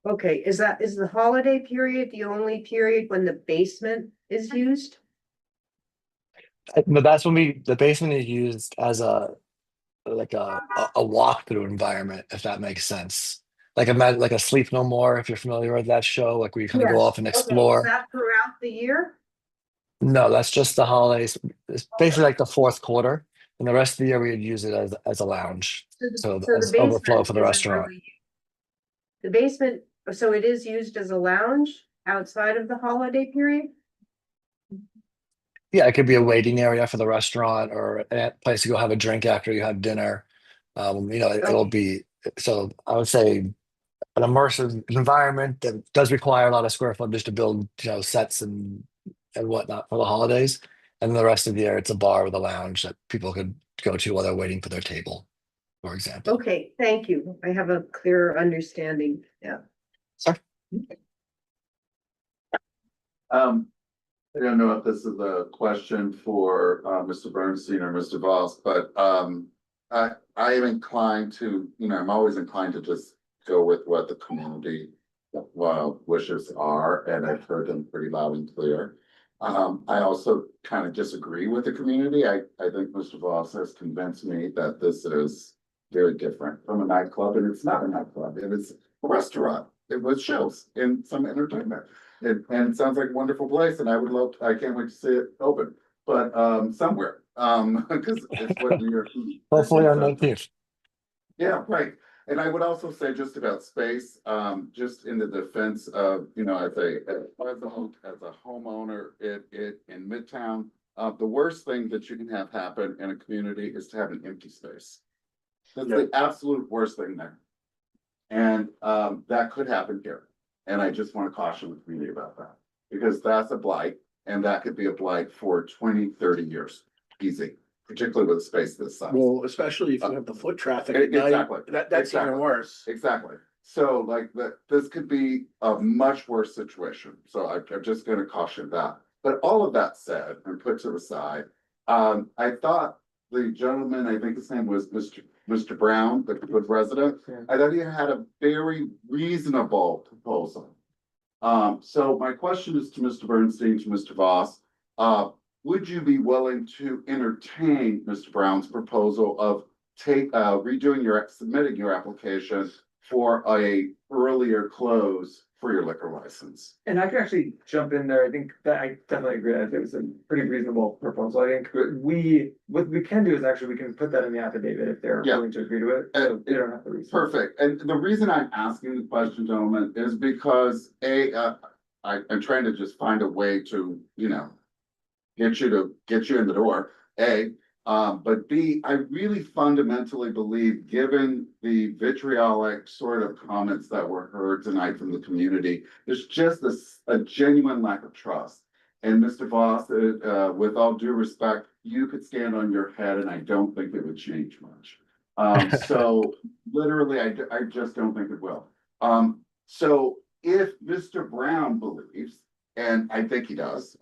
Okay, is the holiday period the only period when the basement is used? But that's when the basement is used as a walkthrough environment, if that makes sense. Like a Sleep No More, if you're familiar with that show, like where you kind of go Yes. off and Okay, is explore. that throughout the year? No, that's just the holidays. It's basically like the fourth quarter, and the rest of the year we'd use it as a lounge, so So the as overflow basement for the isn't restaurant. really, the basement, so it is used as a lounge outside of the holiday period? Yeah, it could be a waiting area for the restaurant or a place to go have a drink after you have dinner. It'll Okay. be so. I would say an immersive environment that does require a lot of square footage to build, sets and whatnot for the holidays. And the rest of the year, it's a bar with a lounge that people could go to while they're waiting for their table, for example. Okay, thank you. I have a clearer understanding. Yeah. Sorry. I don't know if this is a question for Mr. Bernstein or Mr. Voss, but I am inclined to, I'm always inclined to just go with what the community wishes are, and I've heard them pretty loud and clear. I also kind of disagree with the community. I think Mr. Voss has convinced me that this is very different from a nightclub, and it's not a nightclub. It is a restaurant. It was shows and some entertainment. And it sounds like a wonderful place, and I can't wait to see it open, but somewhere, because it's what New York. Hopefully on 19th. Yeah, right. And I would also say just about space, just in the defense of, as a homeowner in Midtown, the worst thing that you can have happen in a community is to have an empty space. That's the absolute worst thing there. And that could happen here. And I just want to caution the community about that, because that's a blight, and that could be a blight for 20, 30 years, easy, particularly with a space this size. Well, especially if you have the foot traffic at night, Exactly. that's even worse. Exactly. So this could be a much worse situation. So I'm just gonna caution that. But all of that said and put to the side, I thought the gentleman, I think his name was Mr. Brown, the resident, I thought he had a very reasonable proposal. So my question is to Mr. Bernstein, to Mr. Voss, would you be willing to entertain Mr. Brown's proposal of submitting your application for a earlier close for your liquor license. And I could actually jump in there. I think that I definitely agree. I think it was a pretty reasonable proposal. I think what we can do is actually we can put that in the affidavit if they're Yeah. willing to agree to it. So they don't have to read. Perfect. And the reason I'm asking the question, gentlemen, is because I'm trying to just find a way to, get you in the door, A. But B, I really fundamentally believe, given the vitriolic sort of comments that were heard tonight from the community, there's just a genuine lack of trust. And Mr. Voss, with all due respect, you could stand on your head and I don't think it would change much. So literally, I just don't think it will. So if Mr. Brown believes, and I think he does,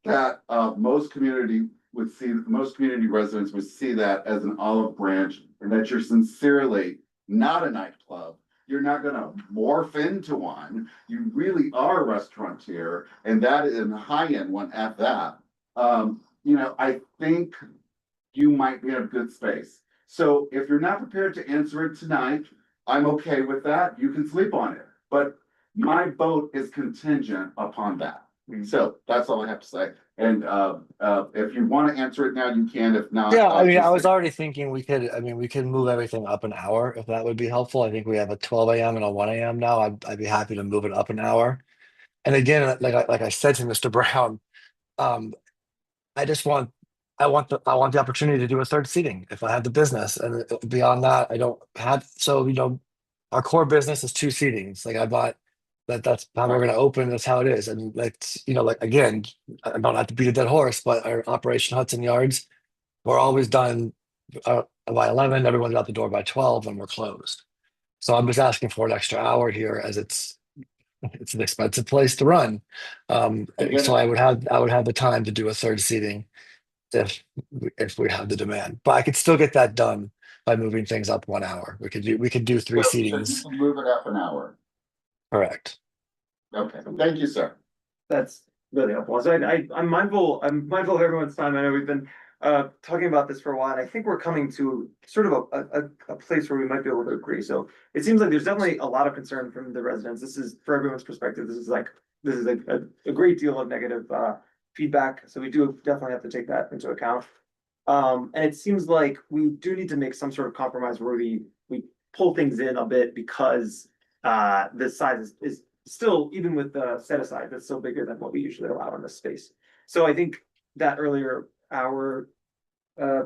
that most community residents would see that as an olive branch, and that you're sincerely not a nightclub. You're not gonna morph into one. You really are a restaurateur, and that is a high-end one at that. I think you might be in a good space. So if you're not prepared to answer it tonight, I'm okay with that. You can sleep on it. But my vote is contingent upon that. So that's all I have to say. And if you want to answer it now, you can. If not, Yeah, I mean, just I was say- already thinking we could move everything up an hour if that would be helpful. I think we have a 12 a.m. and a 1 a.m. now. I'd be happy to move it up an hour. And again, like I said to Mr. Brown, um, I just want I want the opportunity to do a third seating if I have the business. And beyond that, I don't have. So our core business is two seatings. Like I bought that's how we're going to open. That's how it is. And like again, I don't have to beat a dead horse, but our Operation Hudson Yards, we're always done by 11. Everyone's out the door by 12, and we're closed. So I'm just asking for an extra hour here, as it's an expensive place to run. So I would have the time to do a third seating if we have the demand. But I could still get that done by moving things up 1 hour. We could do three So you seatings. can move it up an hour. Correct. Okay, thank you, sir. That's really helpful. So I'm mindful of everyone's time. I know we've been talking about this for a while. And I think we're coming to sort of a place where we might be able to agree. So it seems like there's definitely a lot of concern from the residents. This is, for everyone's perspective, this is a great deal of negative feedback. So we do definitely have to take that into account. And it seems like we do need to make some sort of compromise where we pull things in a bit, because the size is still, even with the set aside, that's still bigger than what we usually allow in this space. So I think that earlier hour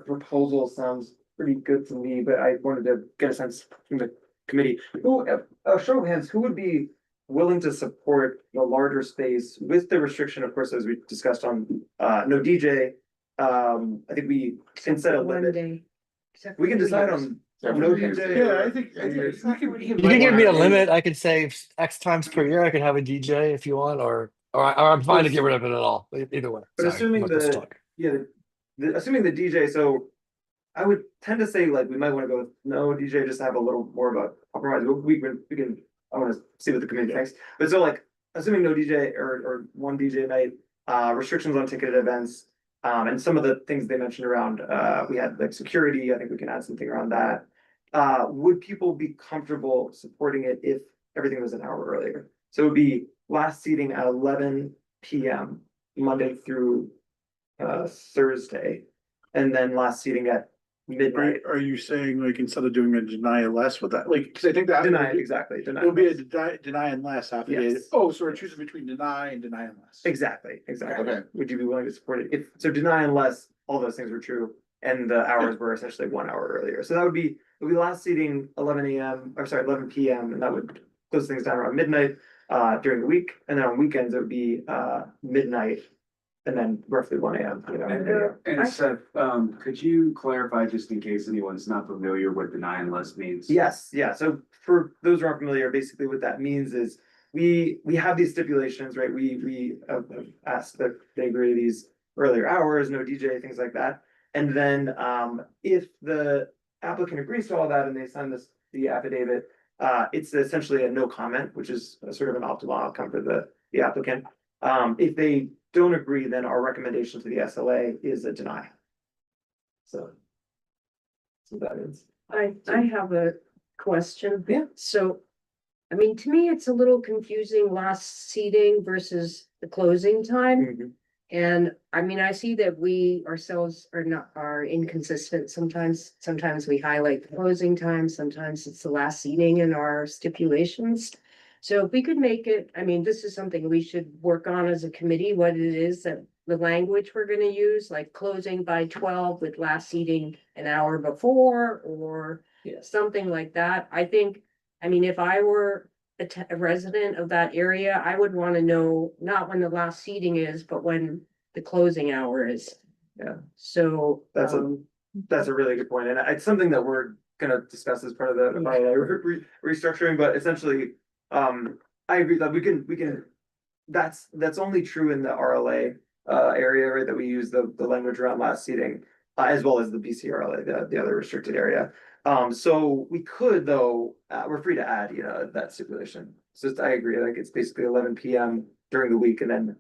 proposal sounds pretty good to me, but I wanted to get a sense from the committee. Show of hands, who would be willing to support the larger space with the restriction, of course, as we discussed on no DJ. I think we can set a limit. We can decide on no DJ. Yeah, I think You can give me a limit. I could say X times per year. I could have a DJ if you want, or I'm fine to get rid of it at all. Either way. But Sorry, assuming I'm not gonna talk. assuming the DJ, so I would tend to say like we might want to go with no DJ, just to have a little more of a compromise. We can. I want to see what the committee thinks. But so like assuming no DJ or one DJ night, restrictions on ticketed events, and some of the things they mentioned around we had like security. I think we can add something around that. Would people be comfortable supporting it if everything was an hour earlier? So it would be last seating at 11 p.m. Monday through Thursday, and then last seating at midnight. Are you saying like instead of doing a deny and less with that? Like, because I think that Deny, exactly. Deny. It would be a deny and less affidavit. Yes. Oh, so we're choosing between deny and less. Exactly. Okay. Would you be willing to support it? So deny unless all those things were true and the hours were essentially 1 hour earlier. So it would be last seating 11 p.m. and that would close things down around midnight during the week. And then on weekends it would be midnight and then roughly 1 a.m. And Seth, could you clarify, just in case anyone's not familiar, what deny and less means? Yes, yeah. So for those who aren't familiar, basically what that means is we have these stipulations, right? We have asked that they agree to these earlier hours, no DJ, things like that. And then if the applicant agrees to all that and they sign the affidavit, it's essentially a no comment, which is a sort of an optimal outcome for the applicant. If they don't agree, then our recommendation to the SLA is a deny. So that is. I have a question. Yeah. So I mean, to me, it's a little confusing, last seating versus the closing time. And I mean, I see that we ourselves are inconsistent sometimes. Sometimes we highlight the closing time, sometimes it's the last seating in our stipulations. So if we could make it, I mean, this is something we should work on as a committee, what it is that the language we're gonna use, like closing by 12 with last seating an hour before, or something like that. I think, I mean, if I were a resident of that area, I would want to know not when the last seating is, but when the closing hour is. Yeah. So, That's a really good point, and it's something that we're gonna discuss as part of the restructuring, but essentially, I agree that we can, that's only true in the RLA area, right, that we use the language around last seating, as well as the BCRLA, the other restricted area. So we could, though, we're free to add, that stipulation. So I agree, like it's basically 11 PM during the week and then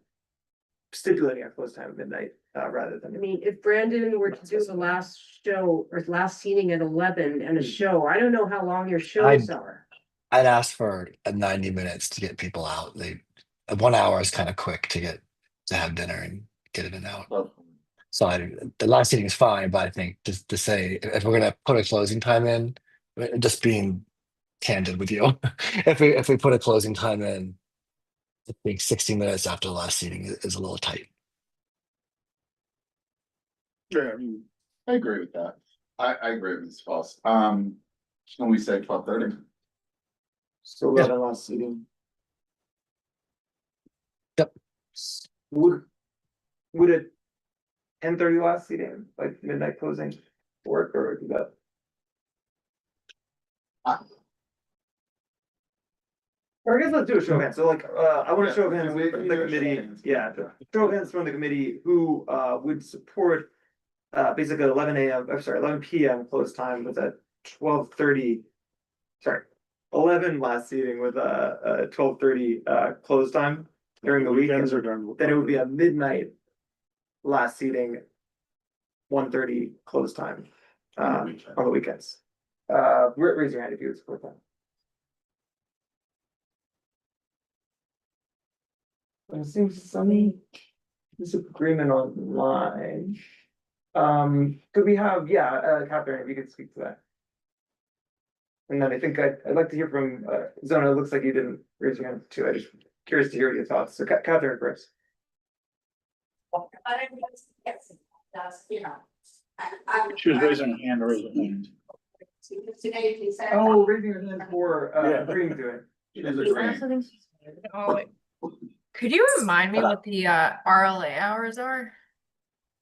stipulating a close time at midnight, rather I than. mean, if Brandon were to do the last show or last seating at 11 and a show, I don't know how long your shows are. I'd ask for a 90 minutes to get people out. 1 hour is kind of quick to have dinner and get in and out. So the last seating is fine, but I think just to say if we're gonna put a closing time in, just being candid with you, if we put a closing time in, I think 60 minutes after the last seating is a little tight. Yeah, I agree with that. I agree with this, boss. Can we say 12:30? So we have the last seating. Yep. Would it 10:30 last seating, like midnight closing work, or do that? Or I guess let's do a show of hands. So like, I want to show of hands we from can the do a show of committee. hands. Yeah, show of hands from the committee who would support basically 11 AM, I'm sorry, 11 PM close time with a 12:30. Sorry, 11 last seating with a 12:30 close time during the weekends, or then it would be a midnight last seating, 1:30 close time on the weekends. Raise your hand if you would support that. There seems some disagreement online. Could we have, Catherine, if you could speak to that? And then I think I'd like to hear from Zona. It looks like you didn't raise your hand too. I just curious to hear your thoughts. So Catherine first. She was raising her hand, raising Oh, raising your hand for agreeing to it. She's agreeing. Could you remind me what the RLA hours are?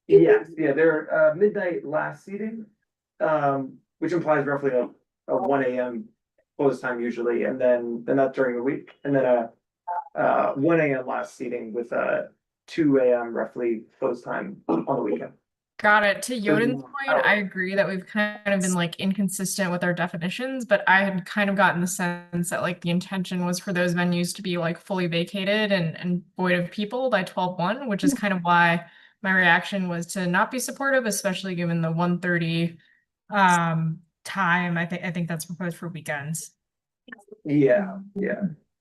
Yes, they're midnight last seating, which implies roughly a 1 AM close time usually, and then that's during the week, and then a 1 AM last seating with a 2 AM roughly close time on the weekend. Got it. To Yoden's point, I agree that we've kind of been like inconsistent with our definitions, but I had kind of gotten the sense that like the intention was for those venues to be like fully vacated and void of people by 12/1, which is kind of why my reaction was to not be supportive, especially given the 1:30 time. I think that's proposed for weekends. Yeah.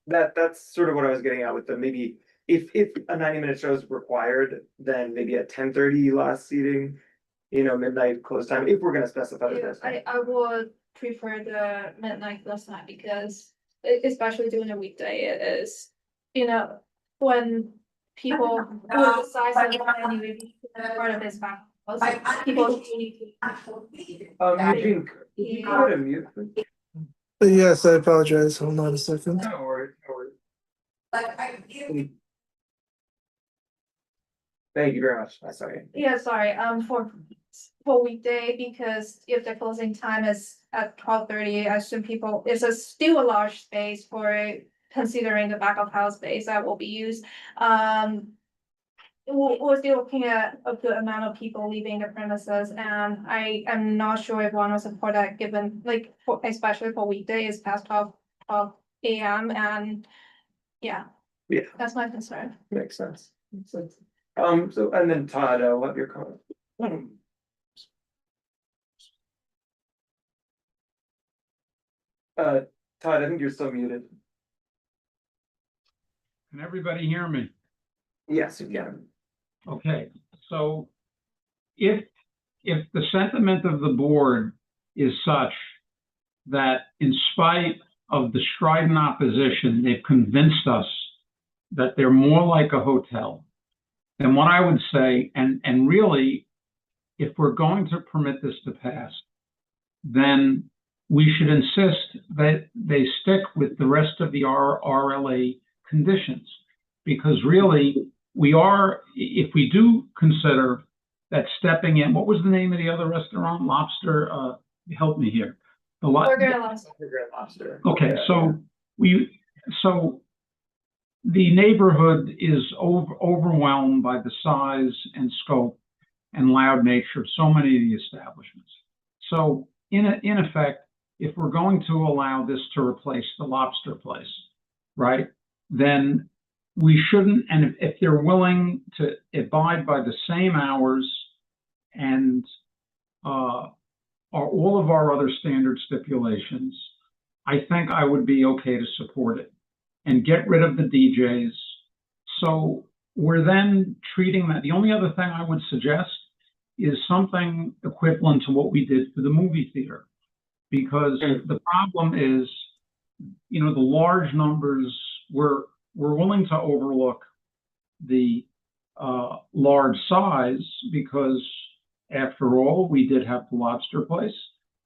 That's sort of what I was getting at with the maybe if a 90-minute show is required, then maybe a 10:30 last seating, midnight close time, if we're gonna specify this. I would prefer the midnight close time because especially during a weekday, it is, when people with the size of the venue, part of his back. People need to. Eugene, could you go ahead and mute, please? Yes, I apologize. Hold on a second. No worries. Thank you very much. Sorry. Yeah, sorry, for weekday, because if the closing time is at 12:30, I assume it's still a large space for considering the back of house space that will be used. We're still looking at a good amount of people leaving the premises, and I am not sure if one will support that, given especially for weekdays past 12 AM, and yeah, that's my concern. Makes sense. So, and then Todd, what have your comment? Todd, I think you're still muted. Can everybody hear me? Yes, you can. Okay, so if the sentiment of the board is such that in spite of the strident opposition, they've convinced us that they're more like a hotel, then what I would say, and really, if we're going to permit this to pass, then we should insist that they stick with the rest of the RLA conditions. Because really, we are, if we do consider that stepping in, what was the name of the other restaurant? Lobster, help me here. Burger and Lobster. Burger and Lobster. Okay, Yeah, so the neighborhood is overwhelmed by the size and scope and loud nature of so many of the establishments. So in effect, if we're going to allow this to replace the lobster place, right, then we shouldn't, and if they're willing to abide by the same hours and all of our other standard stipulations, I think I would be okay to support it and get rid of the DJs. So we're then treating that. The only other thing I would suggest is something equivalent to what we did for the movie theater, because the problem is, you know, the large numbers, we're willing to overlook the large size because after all, we did have the lobster place,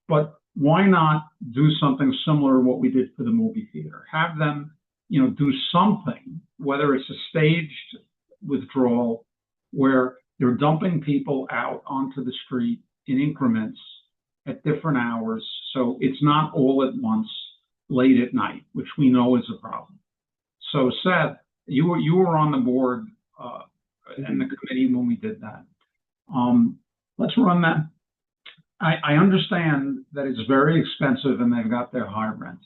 but why not do something similar to what we did for the movie theater? Have them, you know, do something, whether it's a staged withdrawal where they're dumping people out onto the street in increments at different hours. So it's not all at once late at night, which we know is a problem. So Seth, you were on the board and the committee when we did that. Let's run that. I understand that it's very expensive and they've got their high rent,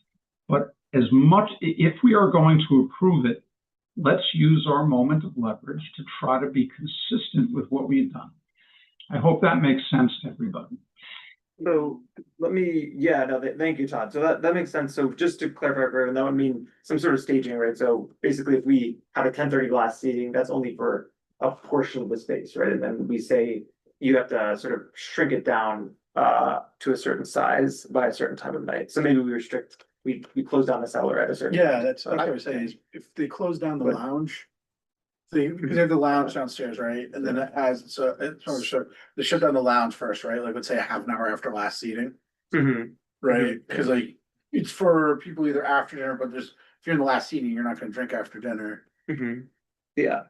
but as much, if we are going to approve it, let's use our moment of leverage to try to be consistent with what we've done. I hope that makes sense to everybody. So thank you, Todd. So that makes sense. So just to clarify for everyone, that would mean some sort of staging, right? So basically if we have a 10:30 glass seating, that's only for a portion of the space, right? And then we say you have to sort of shrink it down to a certain size by a certain time of night. So maybe we close down the cellar at a certain. Yeah, that's what I was saying, is if they close down the lounge. Because they have the lounge downstairs, right? And then it has, so they shut down the lounge first, right? Like, let's say a half an hour after last seating. Right? Because like, it's for people either after dinner, but if you're in the last seating, you're not gonna drink after dinner. Yeah.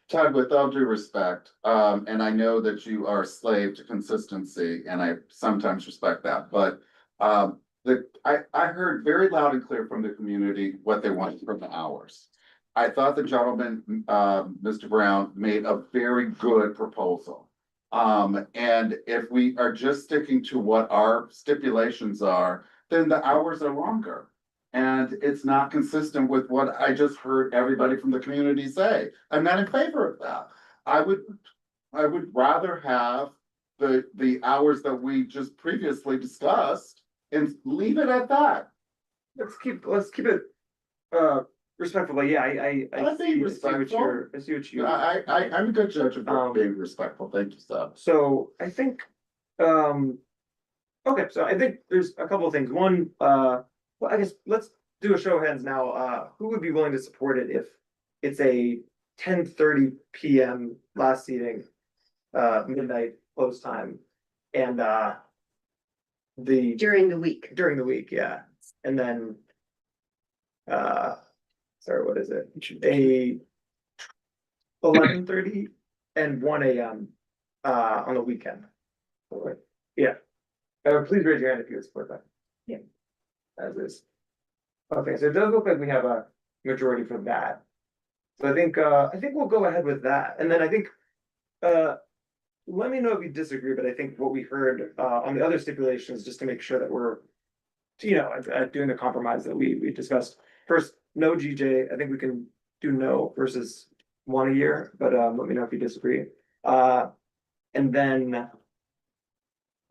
Todd, with all due respect, and I know that you are a slave to consistency, and I sometimes respect that, but I heard very loud and clear from the community what they wanted from the hours. I thought the gentleman, Mr. Brown, made a very good proposal. And if we are just sticking to what our stipulations are, then the hours are longer. And it's not consistent with what I just heard everybody from the community say. I'm not in favor of that. I would rather have the hours that we just previously discussed and leave it at that. Let's keep it respectful. Yeah, I see what you're. I'm a good judge of being respectful. Thank you, Seth. So I think, okay, so I think there's a couple of things. One, well, I guess let's do a show of hands now. Who would be willing to support it if it's a 10:30 p.m. last seating, midnight close time, and during the week, yeah, and then sorry, what is it? A 11:30 and 1 a.m. On the weekend. Yeah. Please raise your hand if you would support that. Yeah. As is. Okay, so it does look like we have a majority for that. So I think we'll go ahead with that. And then I think let me know if you disagree, but I think what we heard on the other stipulations, just to make sure that we're, you know, doing the compromise that we discussed. First, no GJ. I think we can do no versus 1 a year, but let me know if you disagree. And then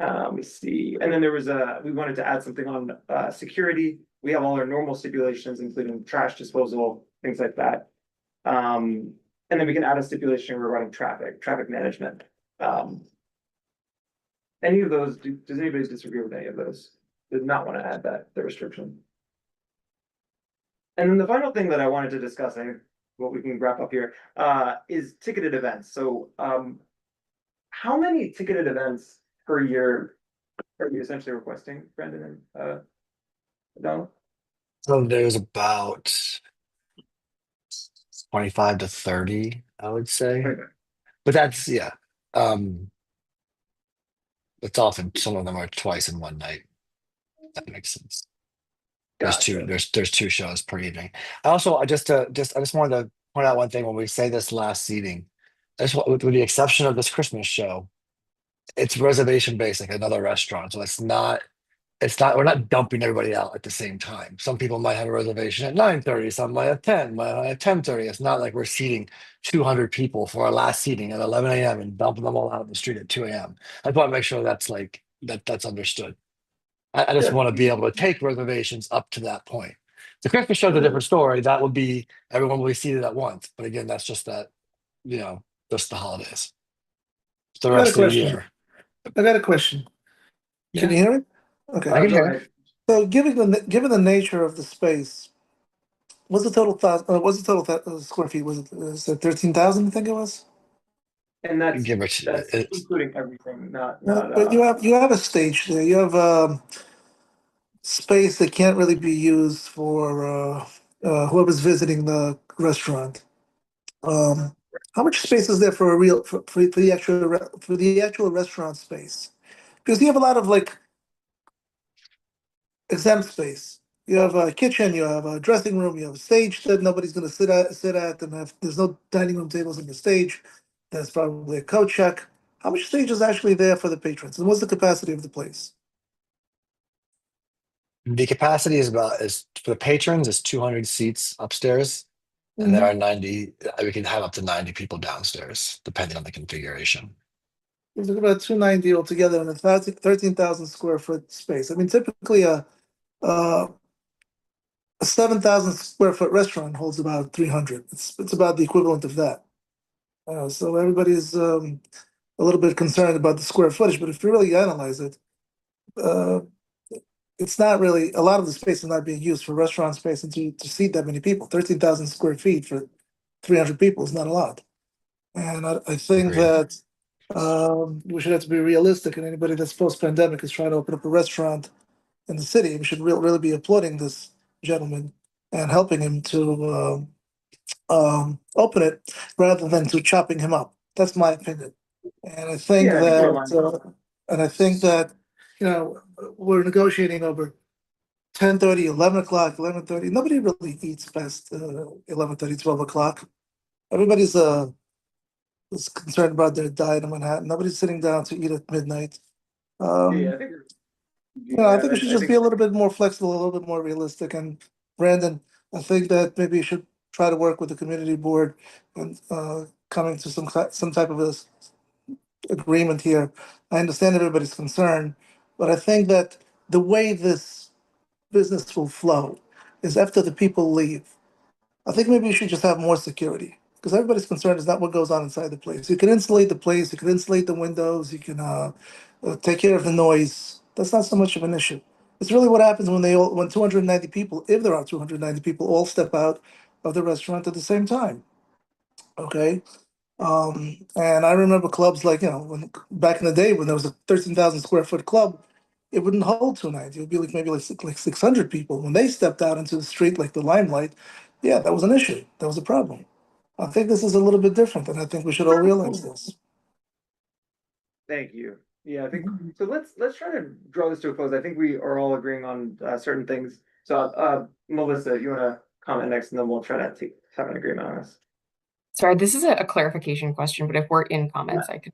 Let me see. And then there was we wanted to add something on security. We have all our normal stipulations, including trash disposal, things like that. And then we can add a stipulation regarding traffic management. Any of those, does anybody disagree with any of those? Did not want to add the restriction. And then the final thing that I wanted to discuss, I think what we can wrap up here, is ticketed events. So, how many ticketed events per year are you essentially requesting, Brendan and Donald? So there's about 25 to 30, I would say. Okay. But that's, yeah. It's often some of them are twice in one night. That makes sense. Gotcha. There's two shows per evening. I just wanted to point out one thing when we say this last seating. With the exception of this Christmas show, it's reservation based like another restaurant. So we're not dumping everybody out at the same time. Some people might have a reservation at 9:30, some might have 10, might have 10:30. It's not like we're seating 200 people for our last seating at 11 a.m. and dumping them all out in the street at 2 a.m. I just want to make sure that's understood. I just Yeah. want to be able to take reservations up to that point. The Christmas show's a different story. That would be everyone will be seated at once. But again, that's just just the holidays. The I got a rest of the question. year. I got a question. Can you hear me? Okay. I can Go hear. ahead. So, given the nature of the space, what's the total square feet? Was it 13,000? I think it was. And that's Give including everything, not But you have a stage there. You have space that can't really be used for whoever's visiting the restaurant. How much space is there for the actual restaurant space? Because you have a lot of like exempt space. You have a kitchen, you have a dressing room, you have a stage that nobody's going to sit at, and there's no dining room tables on the stage. There's probably a coat check. How much stage is actually there for the patrons, and what's the capacity of the place? The capacity is for the patrons is 200 seats upstairs, and there are 90. We can have up to 90 people downstairs, depending on the configuration. It's about 290 altogether in a 13,000 square foot space. I mean, typically a 7,000 square foot restaurant holds about 300. It's about the equivalent of that. So everybody's a little bit concerned about the square footage, but if you really analyze it, uh, it's not really a lot of the space is not being used for restaurant space and to seat that many people. 13,000 square feet for 300 people is not a lot. And I think Agreed. that we should have to be realistic, and anybody that's post-pandemic is trying to open up a restaurant in the city, we should really be applauding this gentleman and helping him to open it rather than to chopping him up. That's my opinion. And I think Yeah, I think we're aligned. that, we're negotiating over 10:30, 11 o'clock, 11:30. Nobody really eats past 11:30, 12 o'clock. Everybody's is concerned about their diet in Manhattan. Nobody's sitting down to eat at midnight. Yeah, I think I think we should just be a little bit more flexible, a little bit more realistic. And Brandon, I think that maybe you should try to work with the community board and coming to some type of a agreement here. I understand everybody's concern, but I think that the way this business will flow is after the people leave. I think maybe you should just have more security because everybody's concerned is not what goes on inside the place. You can insulate the place, you can insulate the windows, you can take care of the noise. That's not so much of an issue. It's really what happens when 290 people, if there are 290 people, all step out of the restaurant at the same time. Okay. And I remember clubs like, when back in the day when there was a 13,000 square foot club, it wouldn't hold 290. It would be like maybe like 600 people. When they stepped out into the street, like the limelight, yeah, that was an issue. That was a problem. I think this is a little bit different, and I think we should all realize this. Thank you. Yeah, I think so. Let's try to draw this to a close. I think we are all agreeing on certain things. So, Melissa, you want to comment next, and then we'll try to have an agreement on this. Sorry, this is a clarification question, but if we're in comments, I could.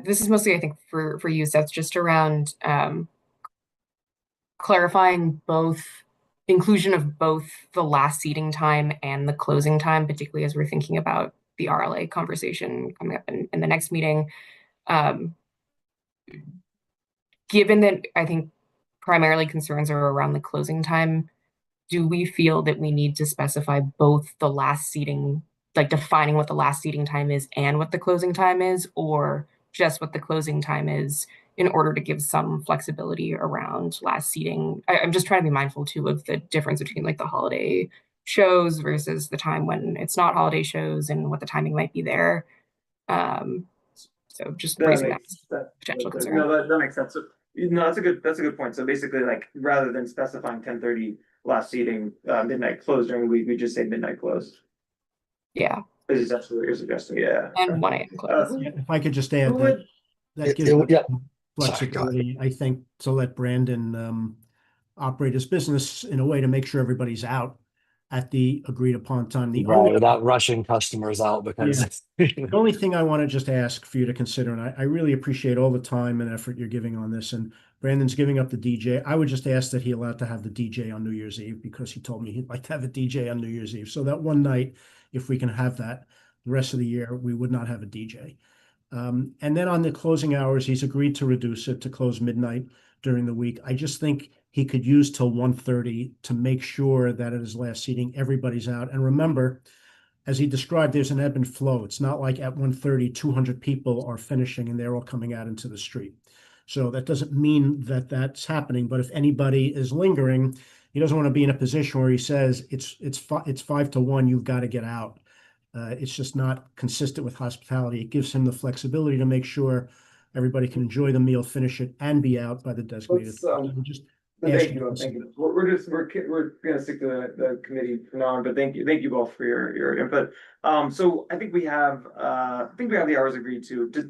This is mostly, I think, for you, Seth, just around clarifying inclusion of both the last seating time and the closing time, particularly as we're thinking about the RLA conversation coming up in the next meeting. given that I think primarily concerns are around the closing time, do we feel that we need to specify both the last seating, like defining what the last seating time is and what the closing time is, or just what the closing time is in order to give some flexibility around last seating? I'm just trying to be mindful too of the difference between like the holiday shows versus the time when it's not holiday shows and what the timing might be there. So just raising that potential concern. No, that makes sense. So, no, that's a good point. So basically, like, rather than specifying 10:30 last seating, midnight close during the week, we just say midnight close. Yeah. This is actually what you're suggesting, yeah. And 1 a.m. close. If I could just add Who that, would- that gives yeah. them Sorry, go ahead. flexibility, I think, to let Brandon operate his business in a way to make sure everybody's out at the agreed upon time. The Right, only without rushing customers out because The only thing I want to just ask for you to consider, and I really appreciate all the time and effort you're giving on this, and Brandon's giving up the DJ. I would just ask that he allowed to have the DJ on New Year's Eve because he told me he'd like to have a DJ on New Year's Eve. So that one night, if we can have that, the rest of the year, we would not have a DJ. And then on the closing hours, he's agreed to reduce it to close midnight during the week. I just think he could use till 1:30 to make sure that at his last seating, everybody's out. And remember, as he described, there's an ebb and flow. It's not like at 1:30, 200 people are finishing and they're all coming out into the street. So that doesn't mean that that's happening. But if anybody is lingering, he doesn't want to be in a position where he says it's 5 to 1, you've got to get out. It's just not consistent with hospitality. It gives him the flexibility to make sure everybody can enjoy the meal, finish it, and be out by the designated. Just Thank you, thank you. We're gonna stick to the committee for now on, but thank you both for your input. So I think we have the hours agreed to. Just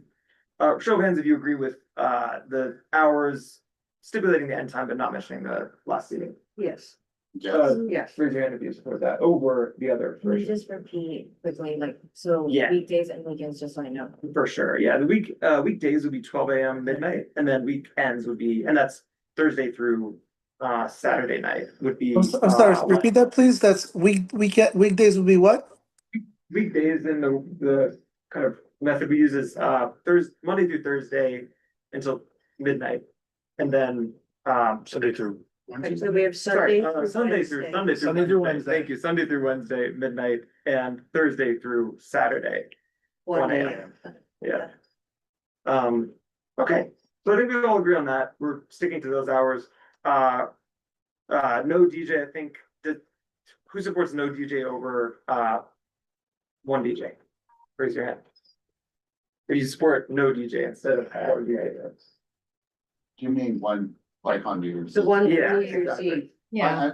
show of hands if you agree with the hours stipulating the end time, but not mentioning the last seating. Yes. Yes. Raise your hand if you support that over the other Can you version. just repeat quickly, like, so Yeah. weekdays and weekends, just so I know? For sure, yeah. The weekdays would be 12 a.m. midnight, and then weekends would be, and that's Thursday through Saturday night would be. I'm sorry, repeat that, please. That's weekdays would be what? Weekdays in the kind of method we use is Monday through Thursday until midnight, and then Sunday through. So we have Sunday through Sunday through Wednesday. Thank you. Sunday through Wednesday, midnight, and Thursday through Saturday, 1 a.m. Yeah. Okay. So I think we all agree on that. We're sticking to those hours. No DJ, I think that who supports no DJ over one DJ? Raise your hand. If you support no DJ instead of one DJ. Do you mean one, like on New Year's? The one Yeah, New Year's exactly. Eve. Yeah.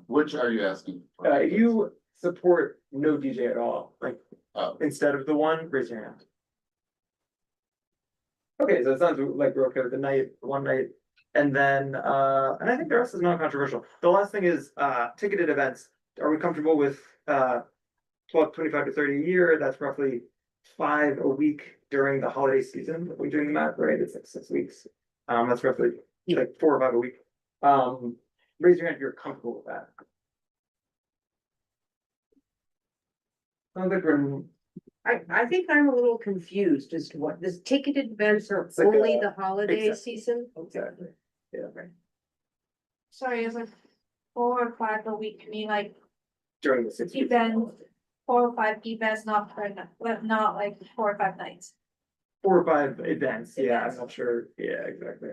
Which are you asking? for? If you support no DJ at all, like instead of the one, raise your hand. Okay, so it sounds like we're okay with the one night, and then and I think the rest is not controversial. The last thing is ticketed events. Are we comfortable with 25 to 30 a year? That's roughly 5 a week during the holiday season. If we're doing the math right, it's like 6 weeks. That's roughly like 4 or 5 a week. Raise your hand if you're comfortable with that. Sounds like we're. I think I'm a little confused as to what, this ticketed events are like only a- the holiday exactly. season? Exactly. Yeah. Sorry, it's like 4 or 5 a week, I mean, like During the 6 weeks. event, 4 or 5 events, not per night, but not like 4 or 5 nights. 4 or 5 events. Yeah, I'm not sure. Yeah, exactly.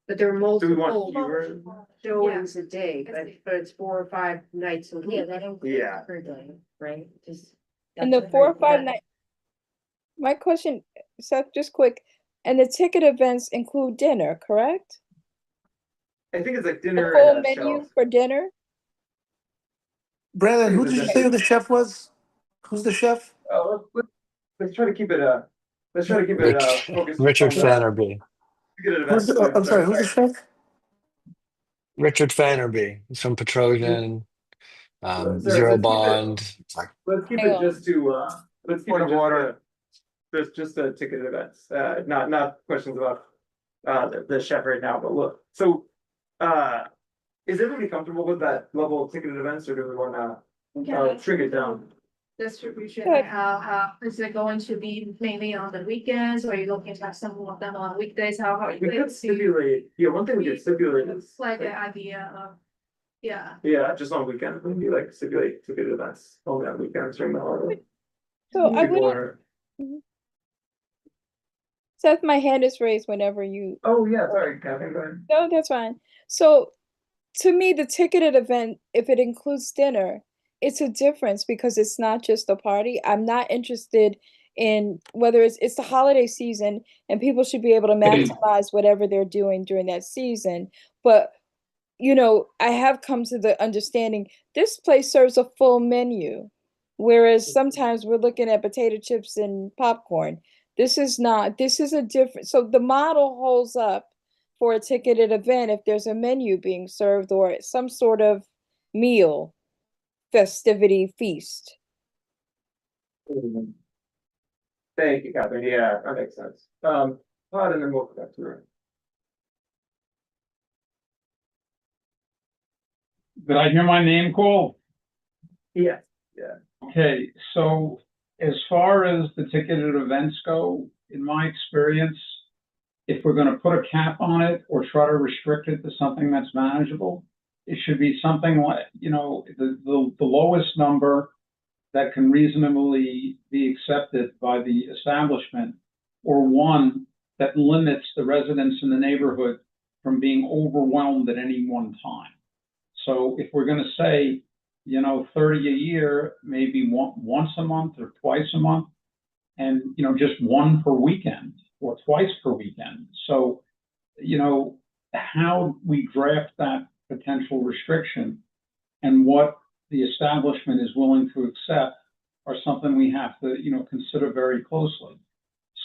But there are Do we want multiple fewer? showings a day, but it's 4 or 5 nights a week. Yeah, that includes Yeah. per day, right? Just. And that's the what 4 I- or 5 yeah. night. My question, Seth, just quick, and the ticket events include dinner, correct? I think it's like The dinner full and a menu shelf. for dinner? Brandon, who did you say the chef was? Who's the chef? Let's try to keep it focused. Richard on the Fannerby. ticketed Who's events. I'm sorry, who's the chef? Richard Fannerby. He's from Petrosian. Sorry, Zero let's keep it- Bond. Let's keep Hang it on. just to let's keep it just the ticketed events, not questions about the chef right now, but look, so is everybody comfortable with that level of ticketed events, or do we wanna shrink it down? distribution? Good. How is it going to be mainly on the weekends, or are you looking to have some of them on weekdays? How are you We going could to stipulate, yeah, one thing we could stipulate is. It's like an idea of, yeah. Yeah, just on weekends, we can do like stipulate ticket events only on weekends during the holiday. So I People wouldn't. are- Mhm. Seth, my hand is raised whenever you. Oh, yeah, sorry, Catherine, go ahead. No, that's fine. So to me, the ticketed event, if it includes dinner, it's a difference because it's not just a party. I'm not interested in whether it's the holiday season and people should be able to maximize whatever they're doing during that season. But I have come to the understanding this place serves a full menu, whereas sometimes we're looking at potato chips and popcorn. This is not, this is a different, so the model holds up for a ticketed event if there's a menu being served or some sort of meal, festivity, feast. Thank you, Catherine, yeah, that makes sense. Todd, and then we'll go back to the room. Did I hear my name called? Yeah, yeah. Okay, so as far as the ticketed events go, in my experience, if we're going to put a cap on it or try to restrict it to something that's manageable, it should be something like, the lowest number that can reasonably be accepted by the establishment, or one that limits the residents in the neighborhood from being overwhelmed at any one time. So if we're going to say, 30 a year, maybe once a month or twice a month, and, just one per weekend or twice per weekend. So, how we draft that potential restriction and what the establishment is willing to accept are something we have to, consider very closely.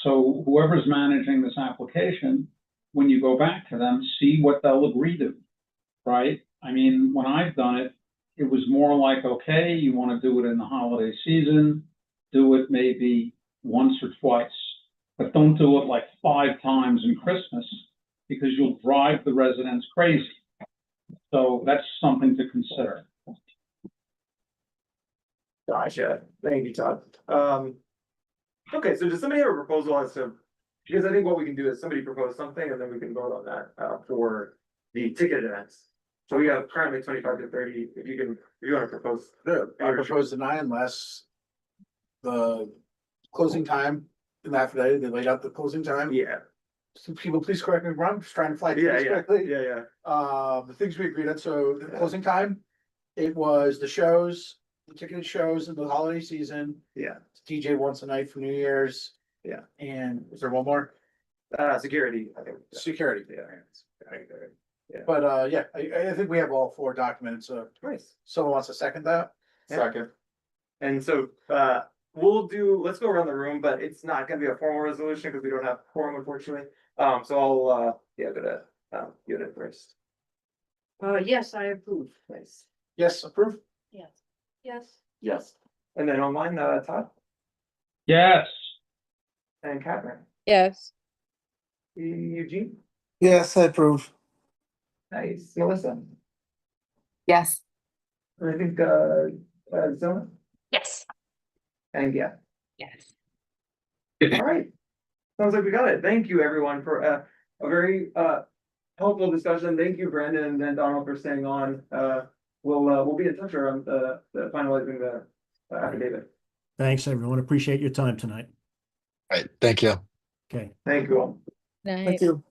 So whoever's managing this application, when you go back to them, see what they'll agree to, right? I mean, when I've done it, it was more like, okay, you want to do it in the holiday season, do it maybe once or twice, but don't do it like 5 times in Christmas because you'll drive the residents crazy. So that's something to consider. Gotcha. Thank you, Todd. Okay, so does somebody have a proposal as to, because I think what we can do is somebody propose something and then we can vote on that for the ticket events. So we have currently 25 to 30, if you want to propose. I propose deny unless the closing time in the affidavit, they laid out the closing time. Yeah. So people, please correct me if I'm wrong, I'm just trying to fly through Yeah, this yeah, quickly. yeah. The things we agreed on, so the closing time, it was the shows, the ticketed shows in the holiday season. Yeah. DJ once a night for New Year's. Yeah. And is there one more? Security, I think. Security. Yeah. But yeah, I think we have all 4 documented, so. Nice. Someone wants to second that? Second. And so, let's go around the room, but it's not gonna be a formal resolution because we don't have quorum, unfortunately. So I'll, go to, get it first. Yes, I approve, please. Yes, approve? Yes. Yes. Yes. And then online, Todd Yes. and Catherine. Yes. Eugene. Yes, I approve. Nice. Melissa. Yes. And I think, Zona. Yes. And yeah. Yes. All right. Sounds like we got it. Thank you, everyone, for a very helpful discussion. Thank you, Brandon and Donald, for staying on. We'll be in touch around the finalizing the affidavit. Thanks, everyone. Appreciate your time tonight. All right, thank you. Okay. Thank you all. Nice. Thank you.